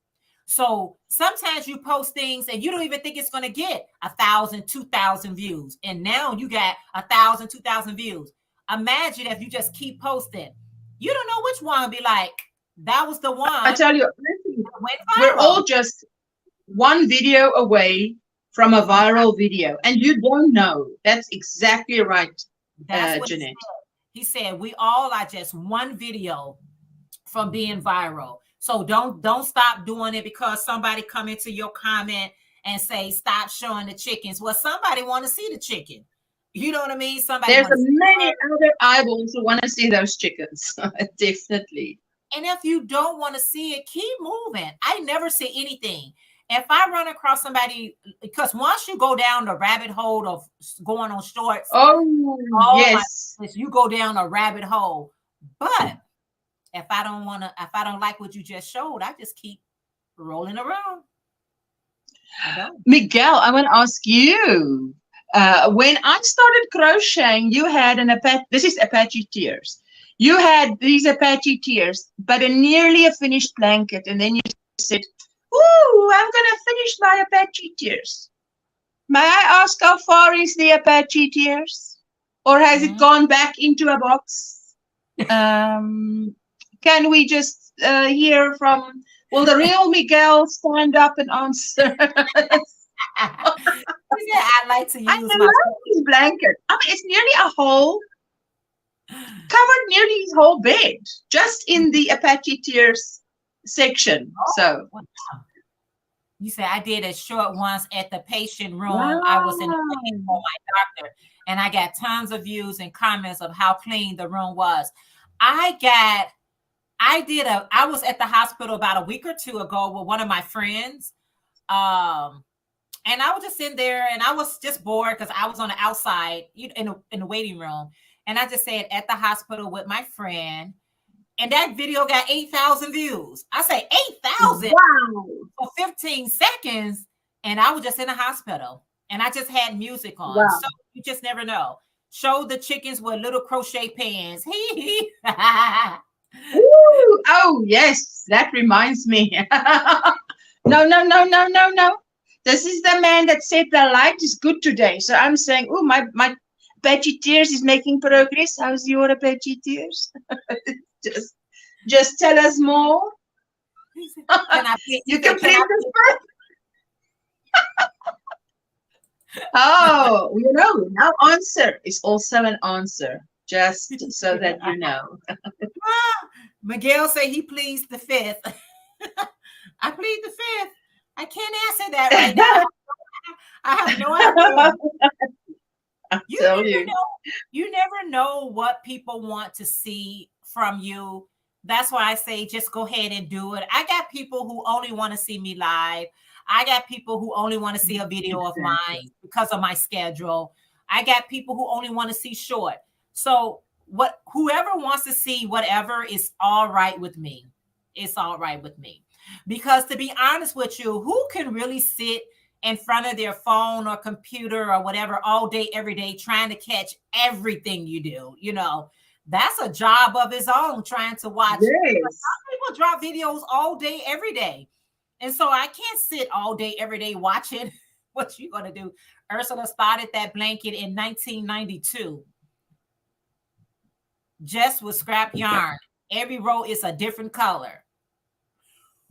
So sometimes you post things and you don't even think it's going to get 1,000, 2,000 views. And now you got 1,000, 2,000 views. Imagine if you just keep posting. You don't know which one be like, that was the one. I tell you, we're all just one video away from a viral video. And you don't know. That's exactly right, Jeanette. He said, we all are just one video from being viral. So don't stop doing it because somebody come into your comment and say, stop showing the chickens. Well, somebody want to see the chicken. You know what I mean? There's many other eyeballs who want to see those chickens. Definitely. And if you don't want to see it, keep moving. I never see anything. If I run across somebody, because once you go down the rabbit hole of going on shorts, yes, you go down a rabbit hole. But if I don't like what you just showed, I just keep rolling around. Miguel, I want to ask you. When I started crocheting, you had this is Apache Tears. You had these Apache Tears, but nearly a finished blanket. And then you said, ooh, I'm going to finish my Apache Tears. May I ask how far is the Apache Tears? Or has it gone back into a box? Can we just hear from, will the real Miguel stand up and answer? I like to use I love his blanket. I mean, it's nearly a whole, covered nearly his whole bed, just in the Apache Tears section. So you said I did a short once at the patient room. Wow. I was in the patient for my doctor, and I got tons of views and comments of how clean the room was. I was at the hospital about a week or two ago with one of my friends. And I was just in there and I was just bored because I was on the outside in the waiting room. And I just said at the hospital with my friend. And that video got 8,000 views. I say 8,000 for 15 seconds. And I was just in the hospital. And I just had music on. Wow. So you just never know. Show the chickens with little crochet pants. Oh, yes. That reminds me. No. This is the man that said the light is good today. So I'm saying, oh, my Apache Tears is making progress. How's your Apache Tears? just tell us more. You can please this first. Oh, now answer is also an answer. Just so that you know. Miguel said he pleads the fifth. I plead the fifth. I can't answer that right now. I have no idea. You never know what people want to see from you. That's why I say just go ahead and do it. I got people who only want to see me live. I got people who only want to see a video of mine because of my schedule. I got people who only want to see short. So whoever wants to see whatever is all right with me. It's all right with me. Because to be honest with you, who can really sit in front of their phone or computer or whatever all day, every day, trying to catch everything you do? That's a job of its own, trying to watch. Yes. Some people drop videos all day, every day. And so I can't sit all day, every day watching what you're going to do. Ursula started that blanket in 1992. Just with scrap yarn. Every row is a different color.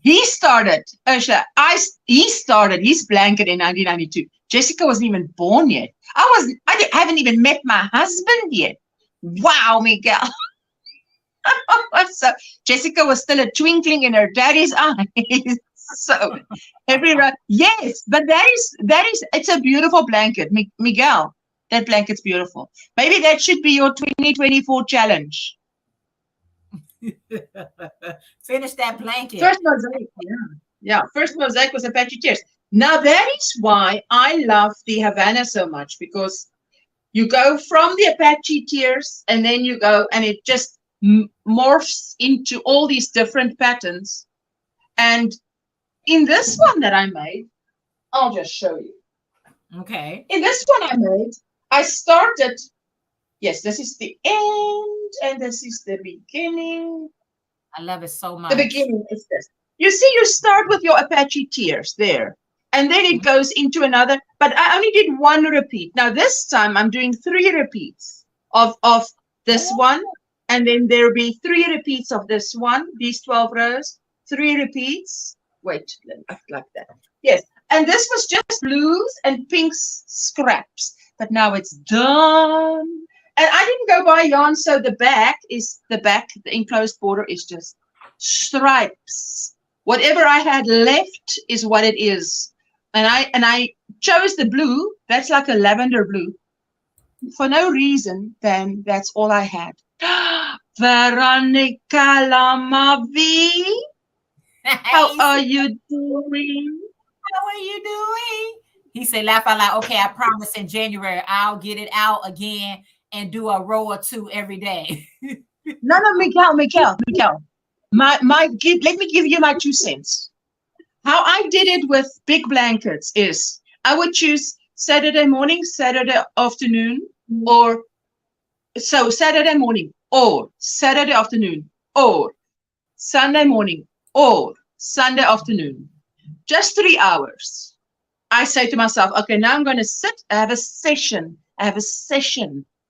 He started, Ursula, he started his blanket in 1992. Jessica wasn't even born yet. I haven't even met my husband yet. Wow, Miguel. So Jessica was still a twinkling in her daddy's eyes. So yes, but it's a beautiful blanket, Miguel. That blanket's beautiful. Maybe that should be your 2024 challenge. Finish that blanket. First mosaic, yeah. First mosaic was Apache Tears. Now that is why I love the Havana so much, because you go from the Apache Tears and then you go and it just morphs into all these different patterns. And in this one that I made, I'll just show you. Okay. In this one I made, I started, yes, this is the end, and this is the beginning. I love it so much. The beginning is this. You see, you start with your Apache tears there, and then it goes into another, but I only did one repeat. Now this time I'm doing 3 repeats of this one, and then there'll be 3 repeats of this one, these 12 rows, 3 repeats. Wait, like that. Yes, and this was just blues and pinks scraps, but now it's done. And I didn't go buy yarn, so the back, the enclosed border is just stripes. Whatever I had left is what it is. And I chose the blue, that's like a lavender blue, for no reason, then that's all I had. Veronica Lamavi, how are you doing? How are you doing? He said, laugh out loud. Okay, I promise in January I'll get it out again and do a row or 2 every day. No, Miguel. Let me give you my 2 cents. How I did it with big blankets is I would choose Saturday morning, Saturday afternoon, or so Saturday morning, or Saturday afternoon, or Sunday morning, or Sunday afternoon. Just 3 hours. I say to myself, okay, now I'm going to sit, I have a session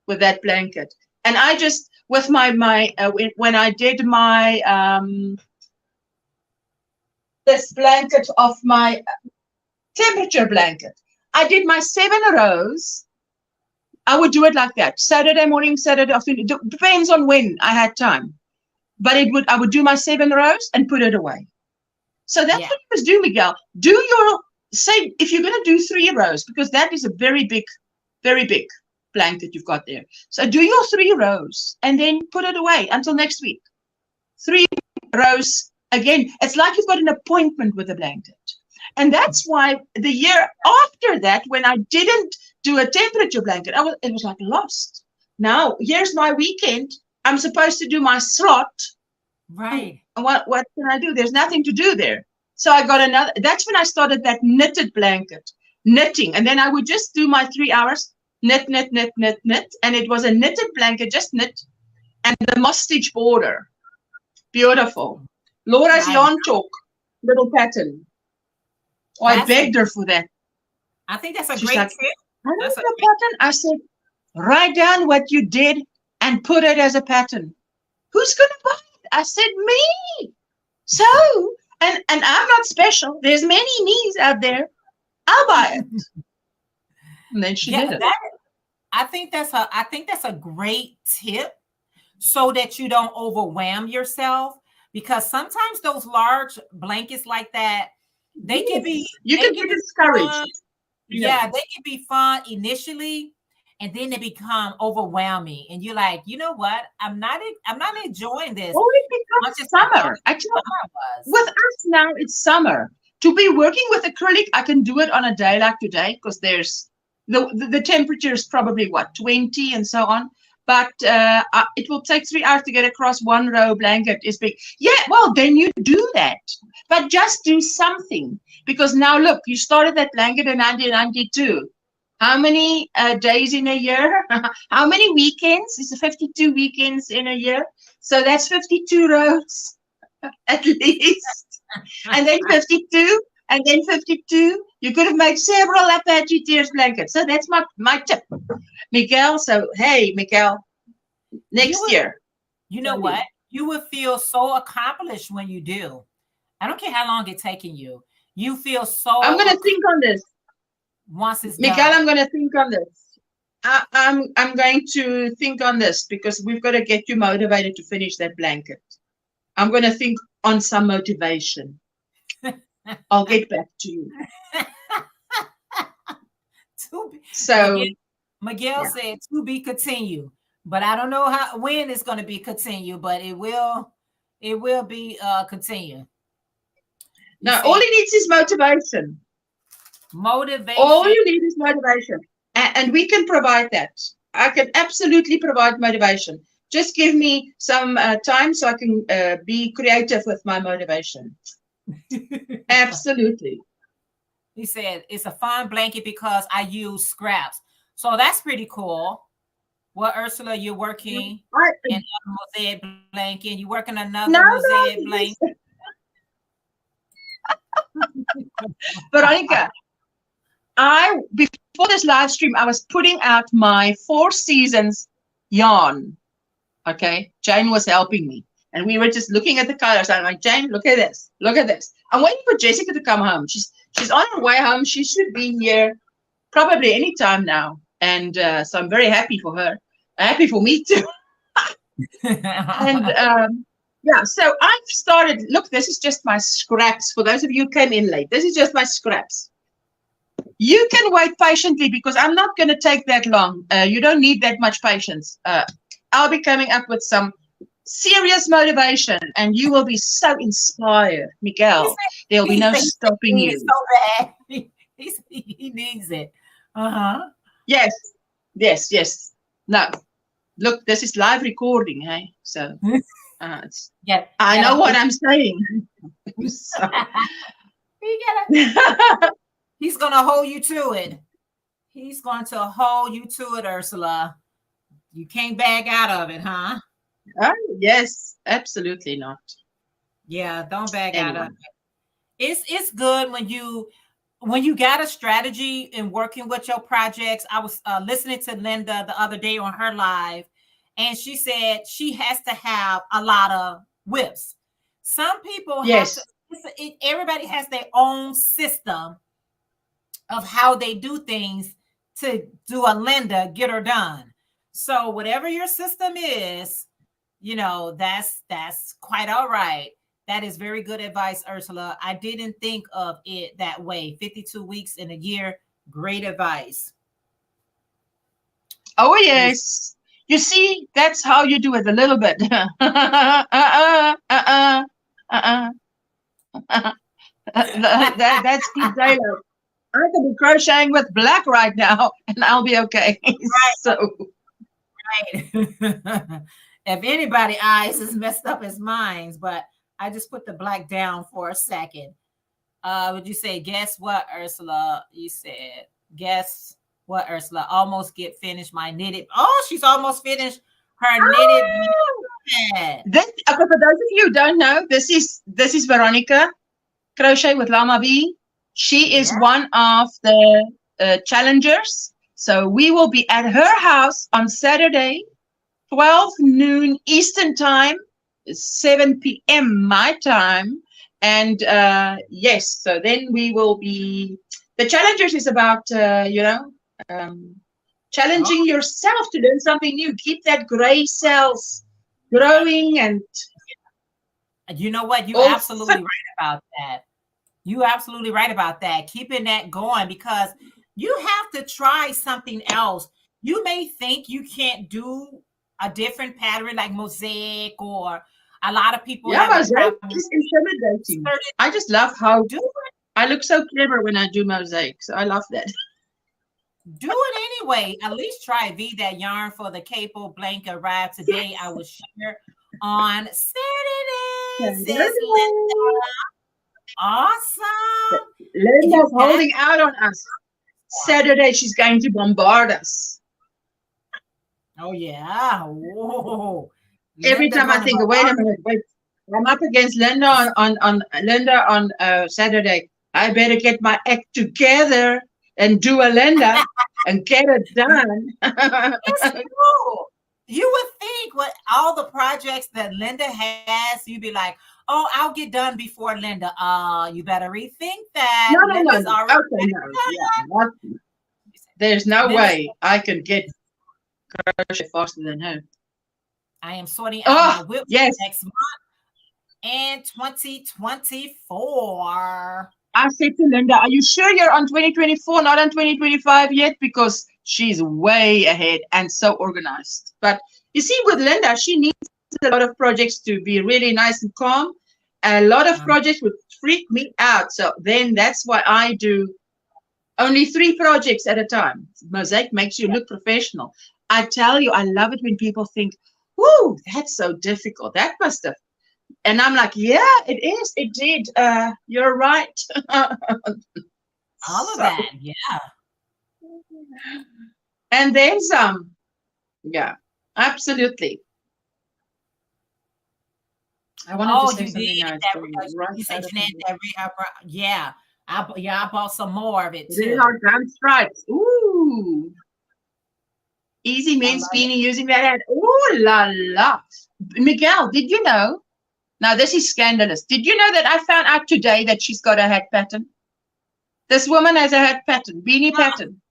with that blanket. And I just, with when I did my, this blanket of my temperature blanket, I did my 7 rows. I would do it like that. Saturday morning, Saturday afternoon. It depends on when I had time. But I would do my 7 rows and put it away. So that's what you must do, Miguel. Say, if you're going to do 3 rows, because that is a very big blanket you've got there. So do your 3 rows and then put it away until next week. 3 rows. Again, it's like you've got an appointment with a blanket. And that's why the year after that, when I didn't do a temperature blanket, it was like lost. Now, here's my weekend. I'm supposed to do my slot. Right. What can I do? There's nothing to do there. So I got another. That's when I started that knitted blanket, knitting. And then I would just do my 3 hours, knit. And it was a knitted blanket, just knit. And the moss stitch border. Beautiful. Laura's yarn talk, little pattern. Oh, I begged her for that. I think that's a great tip. I don't know the pattern. I said, write down what you did and put it as a pattern. Who's going to buy it? I said, me. So, and I'm not special. There's many me's out there. I'll buy it. And then she did it. I think that's a great tip so that you don't overwhelm yourself. Because sometimes those large blankets like that, they can be get discouraged. Fun. Yeah, they can be fun initially, and then they become overwhelming. And you're like, you know what? I'm not enjoying this. Oh, it becomes summer. Actually, with us now, it's summer. To be working with acrylic, I can do it on a day like today because there's the temperature is probably 20 and so on. But it will take 3 hours to get across 1 row blanket is big. Yeah, well, then you do that. But just do something. Because now, look, you started that blanket in 1992. How many days in a year? How many weekends? It's 52 weekends in a year. So that's 52 rows at least. And then 52. And then 52. You could have made several Apache Tears blankets. So that's my tip. Miguel, so hey, Miguel, next year. You know what? You will feel so accomplished when you do. I don't care how long it's taking you. You feel so. I'm going to think on this. Once it's Miguel, done. I'm going to think on this. I'm going to think on this because we've got to get you motivated to finish that blanket. I'm going to think on some motivation. I'll get back to you. So Miguel said to be continued, but I don't know when it's going to be continued, but it will be continued. Now all he needs is motivation. All you need is motivation, and we can provide that. I can absolutely provide motivation. Just give me some time so I can be creative with my motivation. Absolutely. He said it's a fun blanket because I use scraps. So that's pretty cool. Well, Ursula, you're working in a mosaic blanket. You're working another mosaic blanket. Veronica, before this live stream, I was putting out my 4 seasons yarn. Okay, Jane was helping me, and we were just looking at the colors. I'm like, Jane, look at this, look at this. I'm waiting for Jessica to come home. She's on her way home. She should be here probably any time now, and so I'm very happy for her. Happy for me too. And yeah, so I've started. Look, this is just my scraps. For those of you who came in late, this is just my scraps. You can wait patiently because I'm not going to take that long. You don't need that much patience. I'll be coming up with some serious motivation, and you will be so inspired, Miguel. There'll be no stopping you. So bad. He needs it. Yes. No, look, this is live recording, hey? So, yeah, I know what I'm saying. So. He's going to hold you to it. He's going to hold you to it, Ursula. You can't back out of it, huh? Yes, absolutely not. Yeah, don't back out of it. It's good when you got a strategy in working with your projects. I was listening to Linda the other day on her live, and she said she has to have a lot of whips. Some people everybody has their own system of how they do things to do a Linda, get her done. So whatever your system is, that's quite all right. That is very good advice, Ursula. I didn't think of it that way. 52 weeks in a year, great advice. Oh, yes. You see, that's how you do it a little bit. That's Pete Taylor. I could be crocheting with black right now, and I'll be okay. Right. So. Right. If anybody's eyes is messed up as mine, but I just put the black down for a second. Would you say, guess what, Ursula? You said, guess what, Ursula? Almost get finished my knitted. Oh, she's almost finished her knitted. This, okay, for those of you who don't know, this is Veronica, Crochet with Llama Bee. She is one of the challengers. So we will be at her house on Saturday, 12 noon Eastern time, 7 p.m. my time. And yes, so then we will be, the challengers is about, challenging yourself to learn something new. Keep that gray cells growing. And you know what? You're absolutely right about that. You're absolutely right about that. Keeping that going, because you have to try something else. You may think you can't do a different pattern like mosaic, or a lot of people. Yeah, mosaic is intimidating. I just love how I look so clever when I do mosaic. So I love that. Do it anyway. At least try V that yarn for the capo blanket arrived today. I will share on Saturday. Says Linda. Awesome. Linda's holding out on us. Saturday, she's going to bombard us. Oh, yeah. Whoa. Every time I think, wait a minute, I'm up against Linda on Saturday. I better get my act together and do a Linda and get it done. It's cool. You would think with all the projects that Linda has, you'd be like, oh, I'll get done before Linda. You better rethink that. No. Okay, no. There's no way I can get crochet faster than her. I am sorting out my whip next month and 2024. I said to Linda, are you sure you're on 2024, not on 2025 yet? Because she's way ahead and so organized. But you see, with Linda, she needs a lot of projects to be really nice and calm. A lot of projects would freak me out. So then that's why I do only 3 projects at a time. Mosaic makes you look professional. I tell you, I love it when people think, whoo, that's so difficult. That must have. And I'm like, yeah, it is. It did. You're right. All of that, yeah. And then some. Yeah, absolutely. I wanted to Oh, say you something did now. It's that. going right You said out of Jeanette me. that yeah. I bought some more of it Really too. hard down stripes. Ooh. Easy I means love it. Beanie using that hand. Ooh la la. Miguel, did you know? Now this is scandalous. Did you know that I found out today that she's got a hat pattern? This woman has a hat pattern, beanie pattern.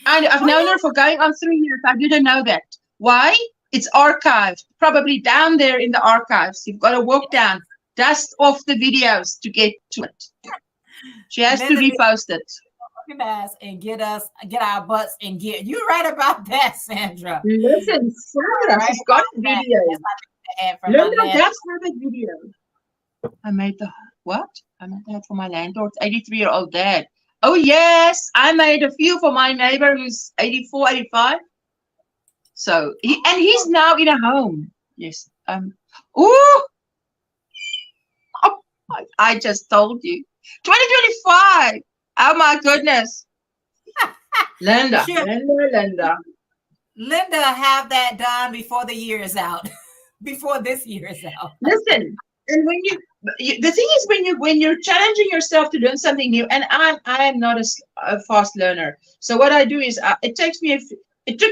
I've known her for going on 3 years. I didn't know that. Why? It's archived, probably down there in the archives. You've got to walk down, dust off the videos to get to it. She has to repost it. And get our butts and get you right about that, Sandra. Listen, Sarah, she's got a video. Linda, that's her video. I made the what? I made that for my landlord's 83-year-old dad. Oh yes, I made a few for my neighbor who's 84, 85. So he's now in a home. Yes. Ooh. Oh, I just told you. 2025. Oh my goodness. Linda. Linda, have that done before the year is out. Before this year is out. Listen, and when the thing is when you're challenging yourself to learn something new, and I am not a fast learner. So what I do is it took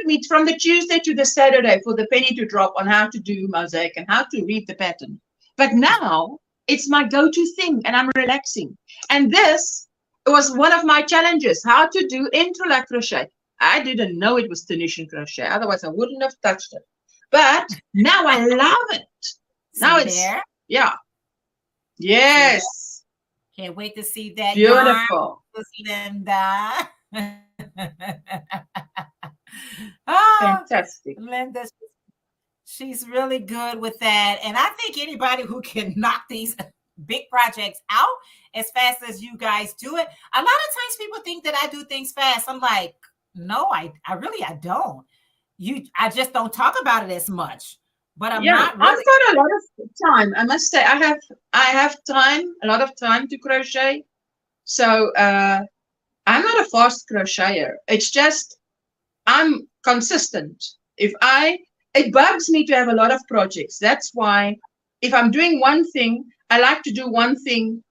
me from the Tuesday to the Saturday for the penny to drop on how to do mosaic and how to read the pattern. But now it's my go-to thing, and I'm relaxing. And this was one of my challenges: how to do interlock crochet. I didn't know it was Tunisian crochet, otherwise I wouldn't have touched it. But now I love it. Now it's there. Yeah. Yes. Can't wait to see that. Beautiful. Yarn, Linda. Oh, fantastic. Linda, she's really good with that. And I think anybody who can knock these big projects out as fast as you guys do it. A lot of times people think that I do things fast. I'm like, no, I don't. I just don't talk about it as much. But I'm not really. I've got a lot of time. I must say I have time, a lot of time to crochet. So I'm not a fast crocheter. It's just I'm consistent. It bugs me to have a lot of projects. That's why if I'm doing one thing, I like to do one thing,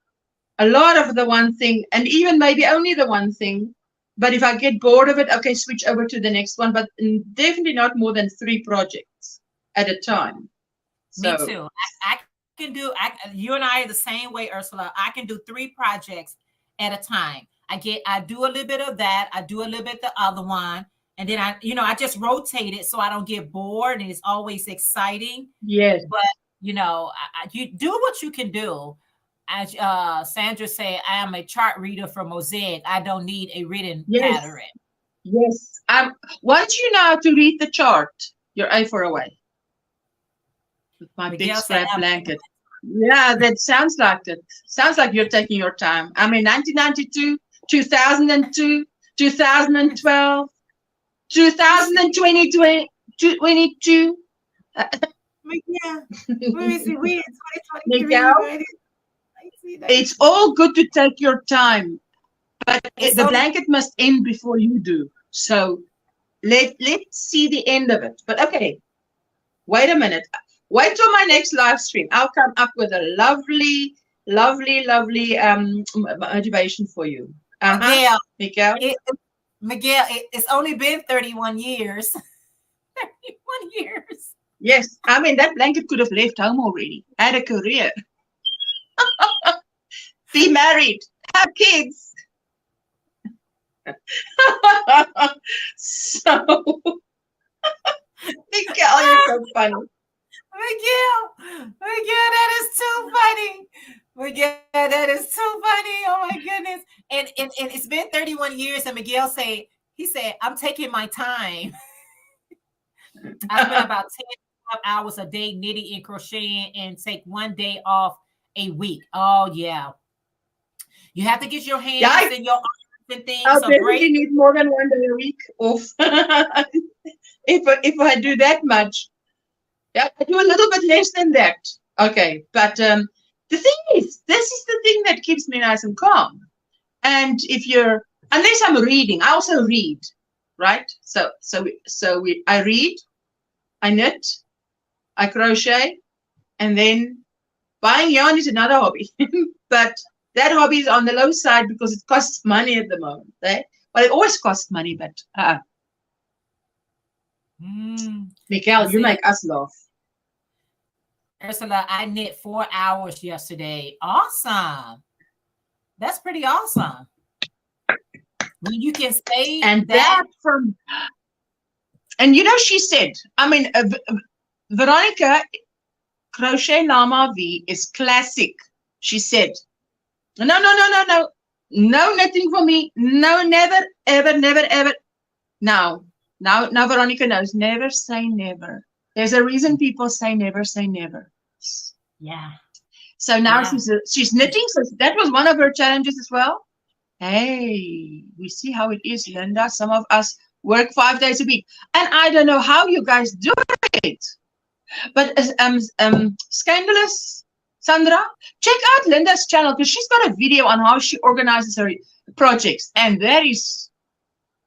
a lot of the one thing, and even maybe only the one thing. But if I get bored of it, okay, switch over to the next one. But definitely not more than 3 projects at a time. Me too. I can do. You and I are the same way, Ursula. I can do 3 projects at a time. I do a little bit of that. I do a little bit of the other one, and then I just rotate it so I don't get bored, and it's always exciting. Yes. But you do what you can do. As Sandra said, I am a chart reader for Mosaic. I don't need a written pattern. Yes. Once you know how to read the chart, you're A4 away. With my big scrap blanket. Yeah, that sounds like it. Sounds like you're taking your time. I mean, 1992, 2002, 2012, 2022. Yeah. Where is it? We're in 2023. It's all good to take your time, but the blanket must end before you do. So let's see the end of it. But okay, wait a minute. Wait till my next live stream. I'll come up with a lovely motivation for you. Miguel, Miguel, it's only been 31 years. 31 years. Yes, I mean that blanket could have left home already. Had a career. Be married, have kids. So, Miguel, you're so funny. Miguel, that is too funny. Miguel, that is too funny. Oh my goodness. And it's been 31 years, and Miguel said, I'm taking my time. I spend about 10 hours a day knitting and crocheting and take one day off a week. Oh yeah. You have to get your hands and your arms and things. I'll A definitely break. need more than 1 day a week off. if I do that much. Yeah, I do a little bit less than that. Okay, but the thing is, this is the thing that keeps me nice and calm. And unless I'm reading, I also read, right? I read, I knit, I crochet, and then buying yarn is another hobby. But that hobby is on the low side because it costs money at the moment. Right? Well, it always costs money, but Mikael, you make us laugh. Ursula, I knit 4 hours yesterday. Awesome. That's pretty awesome. When you can say and that from, and she said, I mean, Veronica Crochet Lama V is classic. She said, no knitting for me. No, never, ever, never, ever. Now Veronica knows. Never say never. There's a reason people say never say never. Yeah. So now she's knitting. So that was one of her challenges as well. Hey, we see how it is, Linda. Some of us work 5 days a week, and I don't know how you guys do it. But Scandalous Sandra, check out Linda's channel because she's got a video on how she organizes her projects, and there is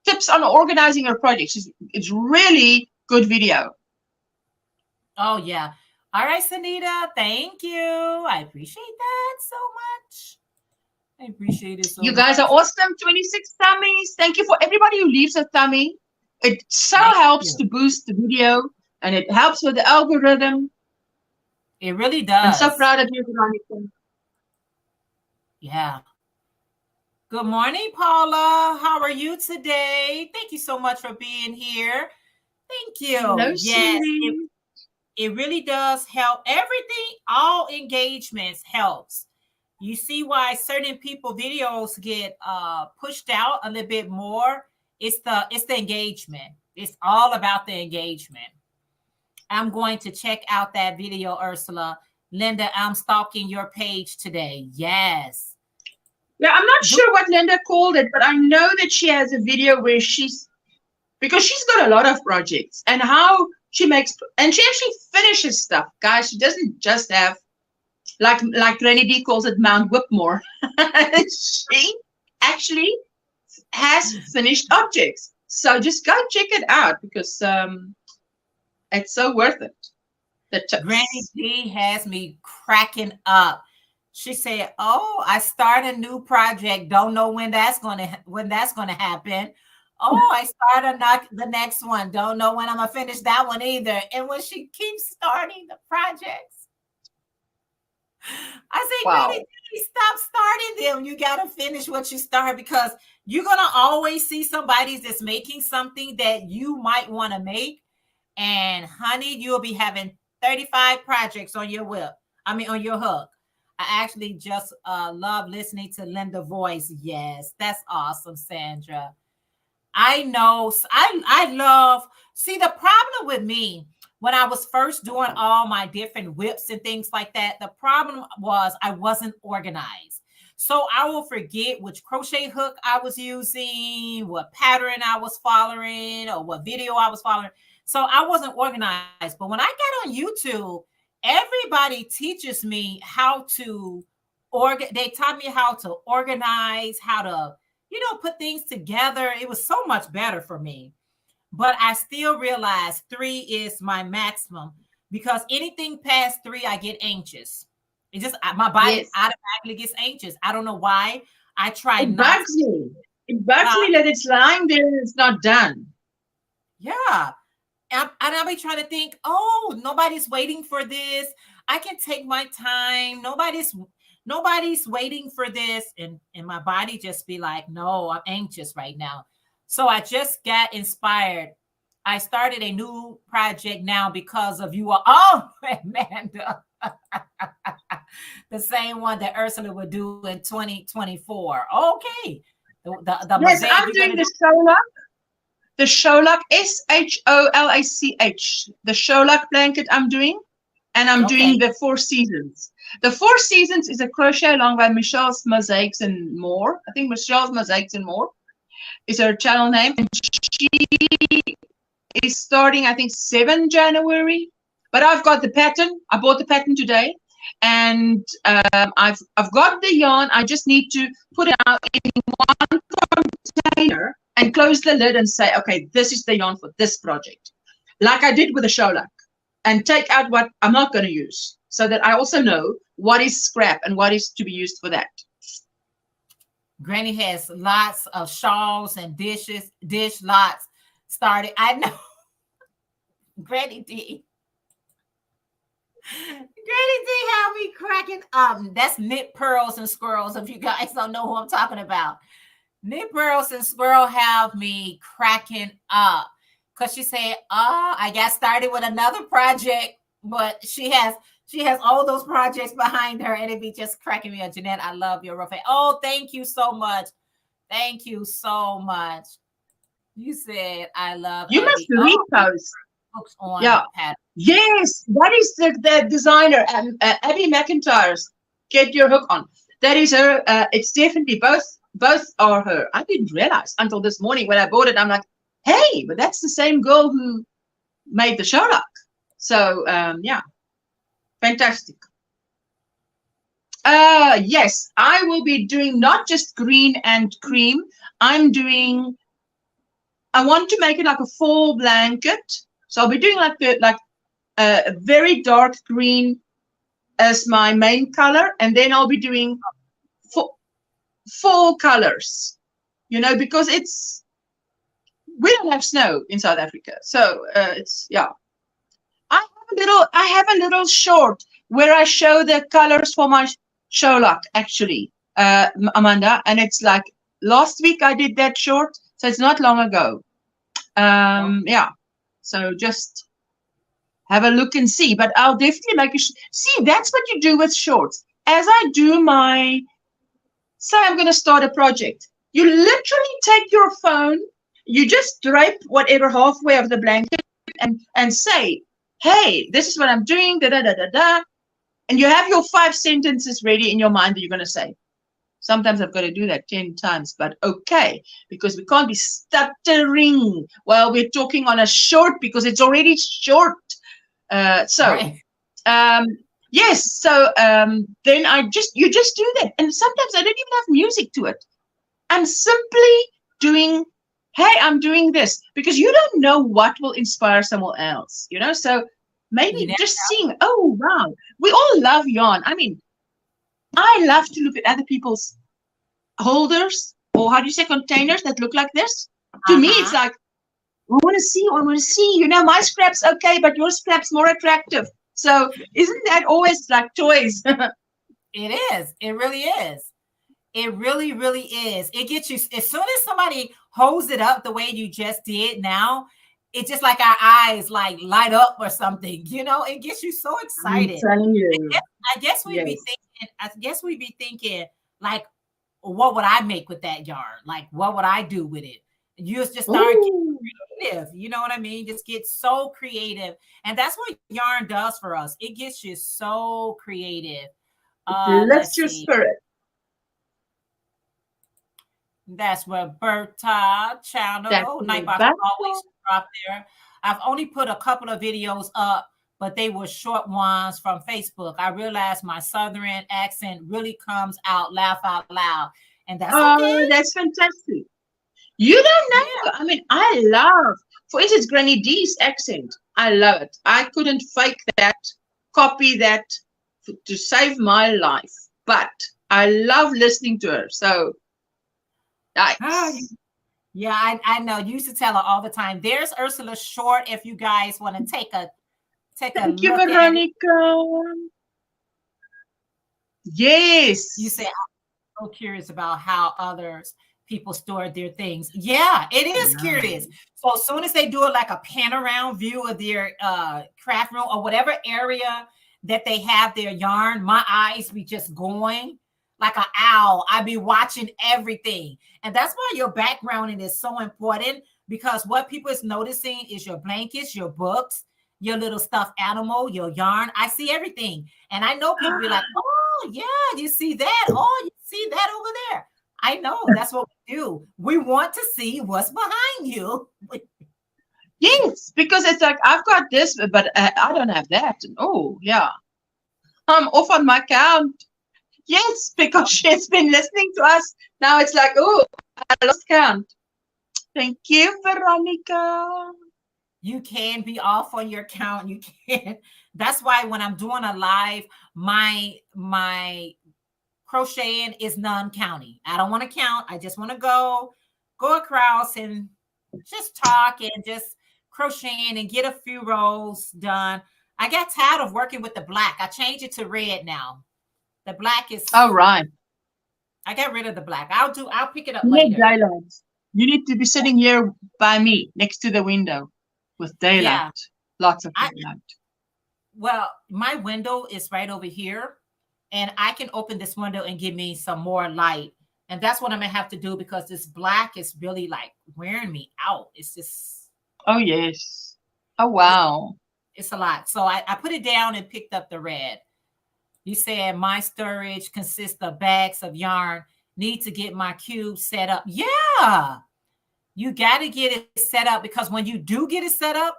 tips on organizing her projects. It's really good video. Oh yeah. All right, Sanita. Thank you. I appreciate that so much. I appreciate it so much. You guys are awesome. 26 tummies. Thank you for everybody who leaves a tummy. It so helps to boost the video, and it helps with the algorithm. It really does. I'm so proud of you, Veronica. Yeah. Good morning, Paula. How are you today? Thank you so much for being here. Thank you. Hello, yes, it really does help. Everything, all engagements helps. You see why certain people videos get pushed out a little bit more. It's the engagement. It's all about the engagement. I'm going to check out that video, Ursula. Linda, I'm stalking your page today. Yes. Yeah, I'm not sure what Linda called it, but I know that she has a video where because she's got a lot of projects, and how she makes, and she actually finishes stuff, guys. She doesn't just have, like Granny D calls it, Mount Whitmore. She actually has finished objects. So just go check it out because it's so worth it. Granny D has me cracking up. She said, "Oh, I start a new project. Don't know when that's gonna happen. Oh, I start the next one. Don't know when I'm gonna finish that one either." And when she keeps starting the projects, I say, wow. Granny D, stop starting them. You gotta finish what you start, because you're gonna always see somebody that's making something that you might want to make. And honey, you'll be having 35 projects on your on your hook. I actually just love listening to Linda's voice. Yes, that's awesome, Sandra. I know. I love. See, the problem with me when I was first doing all my different whips and things like that, the problem was I wasn't organized. So I will forget which crochet hook I was using, what pattern I was following, or what video I was following. So I wasn't organized. But when I got on YouTube, everybody teaches me how to they taught me how to organize, how to, put things together. It was so much better for me. But I still realize 3 is my maximum, because anything past 3, I get anxious. It just, my body automatically gets anxious. I don't know why. I try it bugs me. It bugs me that it's lying there and it's not done. Yeah. And I'll be trying to think, oh, nobody's waiting for this. I can take my time. Nobody's waiting for this. And my body just be like, no, I'm anxious right now. So I just got inspired. I started a new project now because of you. Oh, Amanda. The same one that Ursula would do in 2024. Okay. Yes, I'm doing the Sholach. The Sholach, Sholach, the Sholach blanket I'm doing. And I'm doing the Four Seasons. The Four Seasons is a crochet along by Michelle's Mosaics and More. I think Michelle's Mosaics and More is her channel name. And she is starting, I think, 7 January. But I've got the pattern. I bought the pattern today. And I've got the yarn. I just need to put it out in one container and close the lid and say, okay, this is the yarn for this project. Like I did with the Sholak. And take out what I'm not going to use so that I also know what is scrap and what is to be used for that. Granny has lots of shawls and dish lots started. I know. Granny D. Granny D have me cracking up. That's Knit Pearls and Squirrels, if you guys don't know who I'm talking about. Knit Pearls and Squirrel have me cracking up. Because she said, I got started with another project, but she has all those projects behind her, and it be just cracking me up. Jeanette, I love your rough. Oh, thank you so much. Thank you so much. You said, I love you. Abby. Must repost. Books on pattern. Yes, that is the designer, Abby McIntyre's Get Your Hook On. That is her. It's definitely both are her. I didn't realize until this morning when I bought it. I'm like, hey, but that's the same girl who made the Sholak. So, yeah, fantastic. Yes, I will be doing not just green and cream. I want to make it like a fall blanket. So I'll be doing like a very dark green as my main color. And then I'll be doing fall colors, because we don't have snow in South Africa, so it's I have a little short where I show the colors for my Sholak actually, Amanda, and it's like last week I did that short, so it's not long ago. So just have a look and see. But I'll definitely make see. That's what you do with shorts. As I do say I'm going to start a project. You literally take your phone. You just drape whatever halfway of the blanket and say, hey, this is what I'm doing, da-da-da-da-da. And you have your 5 sentences ready in your mind that you're going to say. Sometimes I've got to do that 10 times, but okay, because we can't be stuttering while we're talking on a short because it's already short. Yes, so then you just do that. And sometimes I don't even have music to it. I'm simply doing, hey, I'm doing this, because you don't know what will inspire someone else, so maybe just seeing, oh, wow, we all love yarn. I mean, I love to look at other people's holders, or how do you say, containers that look like this. To me, it's like, I want to see, my scrap's okay, but your scrap's more attractive. So isn't that always like toys? It is. It really is. It really, really is. It gets you, as soon as somebody holds it up the way you just did now, it's just like our eyes like light up or something, it gets you so excited. I'm telling you. I guess we'd be thinking, like, what would I make with that yarn? Like, what would I do with it? You just start getting creative, you know what I mean? Just get so creative. And that's what yarn does for us. It gets you so creative. Lifts your spirit. That's Roberta channel. Nightbox always drop there. I've only put a couple of videos up, but they were short ones from Facebook. I realized my Southern accent really comes out, laugh out loud. And that's okay. That's fantastic. You don't know. Yeah. I mean, I love, for instance, Granny D's accent. I love it. I couldn't fake that, copy that to save my life. But I love listening to her. So, nice. Yeah, I know. You used to tell her all the time. There's Ursula Short. If you guys want to take a Thank you, Veronica. Yes. You say, I'm so curious about how people store their things. Yeah, it is curious. So as soon as they do it like a pan around view of their craft room or whatever area that they have their yarn, my eyes be just going like an owl. I be watching everything. And that's why your backgrounding is so important, because what people is noticing is your blankets, your books, your little stuffed animal, your yarn. I see everything. And I know people be like, oh, yeah, you see that? Oh, you see that over there. I know that's what we do. We want to see what's behind you. Yes, because it's like I've got this, but I don't have that. Oh, yeah. I'm off on my count. Yes, because she's been listening to us. Now it's like, oh, I lost count. Thank you, Veronica. You can be off on your count. You can. That's why when I'm doing a live, my crocheting is non-counting. I don't want to count. I just want to go across and just talk and just crocheting and get a few rows done. I got tired of working with the black. I changed it to red now. The black is all right. I got rid of the black. I'll pick it up You later. need daylight. You need to be sitting here by me next to the window with daylight. Yeah. Lots of daylight. Well, my window is right over here, and I can open this window and give me some more light. And that's what I'm gonna have to do because this black is really like wearing me out. It's just oh yes. Oh wow. It's a lot. So I put it down and picked up the red. You said my storage consists of bags of yarn. Need to get my cube set up. Yeah. You got to get it set up because when you do get it set up,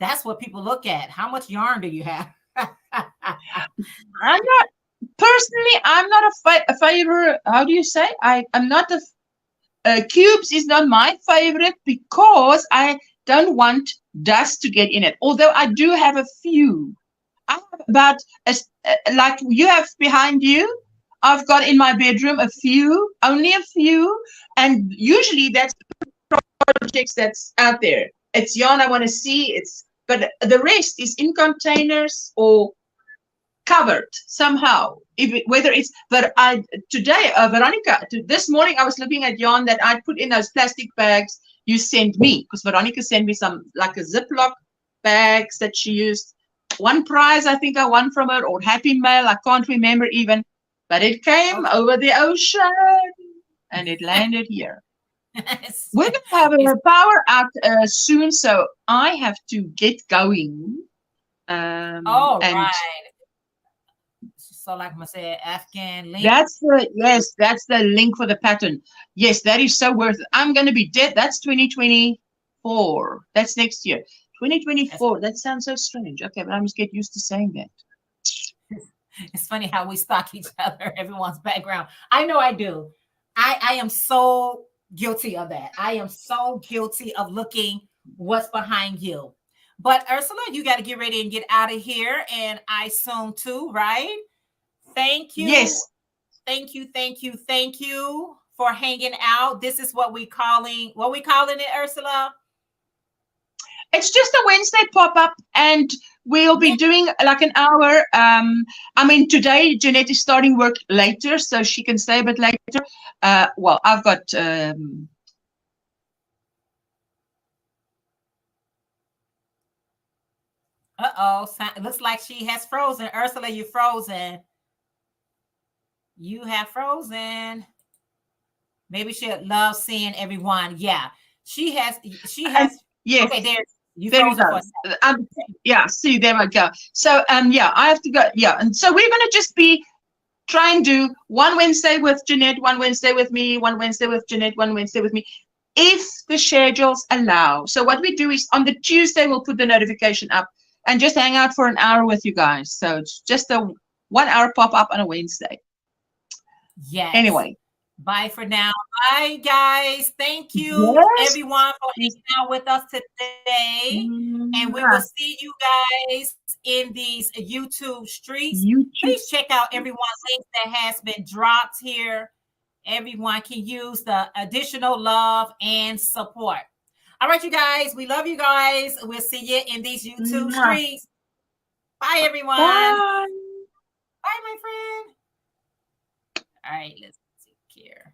that's what people look at. How much yarn do you have? I'm not a favorite. How do you say? I'm not cubes is not my favorite because I don't want dust to get in it. Although I do have a few. I have about like you have behind you. I've got in my bedroom only a few, and usually that's projects that's out there. It's yarn I want to see. But the rest is in containers or covered somehow. Veronica, this morning I was looking at yarn that I put in those plastic bags you sent me because Veronica sent me some like a Ziploc bags that she used. One prize I think I won from her or Happy Mail. I can't remember even, but it came over the ocean and it landed here. We're going to have a power out soon, so I have to get going. Right. So like I said, Afghan link. That's the link for the pattern. Yes, that is so worth it. I'm going to be dead. That's 2024. That's next year. 2024. That sounds so strange. Okay, but I must get used to saying that. It's funny how we stalk each other, everyone's background. I know I do. I am so guilty of that. I am so guilty of looking what's behind you. But Ursula, you got to get ready and get out of here. And I soon too, right? Thank you. Yes. Thank you for hanging out. This is what we calling it, Ursula? It's just a Wednesday pop-up, and we'll be doing like an hour. Today Jeanette is starting work later, so she can stay a bit later. Well, I've got it looks like she has frozen. Ursula, you frozen. You have frozen. Maybe she'll love seeing everyone. Yeah, she has. Yes. Okay, there we go. Yeah, see, there we go. So, I have to go. Yeah, and so we're going to just try and do one Wednesday with Jeanette, one Wednesday with me, one Wednesday with Jeanette, one Wednesday with me, if the schedules allow. So what we do is on the Tuesday, we'll put the notification up and just hang out for an hour with you guys. So it's just a 1 hour pop-up on a Wednesday. Yes. Anyway. Bye for now. Bye, guys. Thank you, everyone, for hanging out with us today. And we will see you guys in these YouTube streets. Please check out everyone's links that has been dropped here. Everyone can use the additional love and support. All right, you guys. We love you guys. We'll see you in these YouTube streets. Bye, everyone. Bye, my friend. All right, let's here.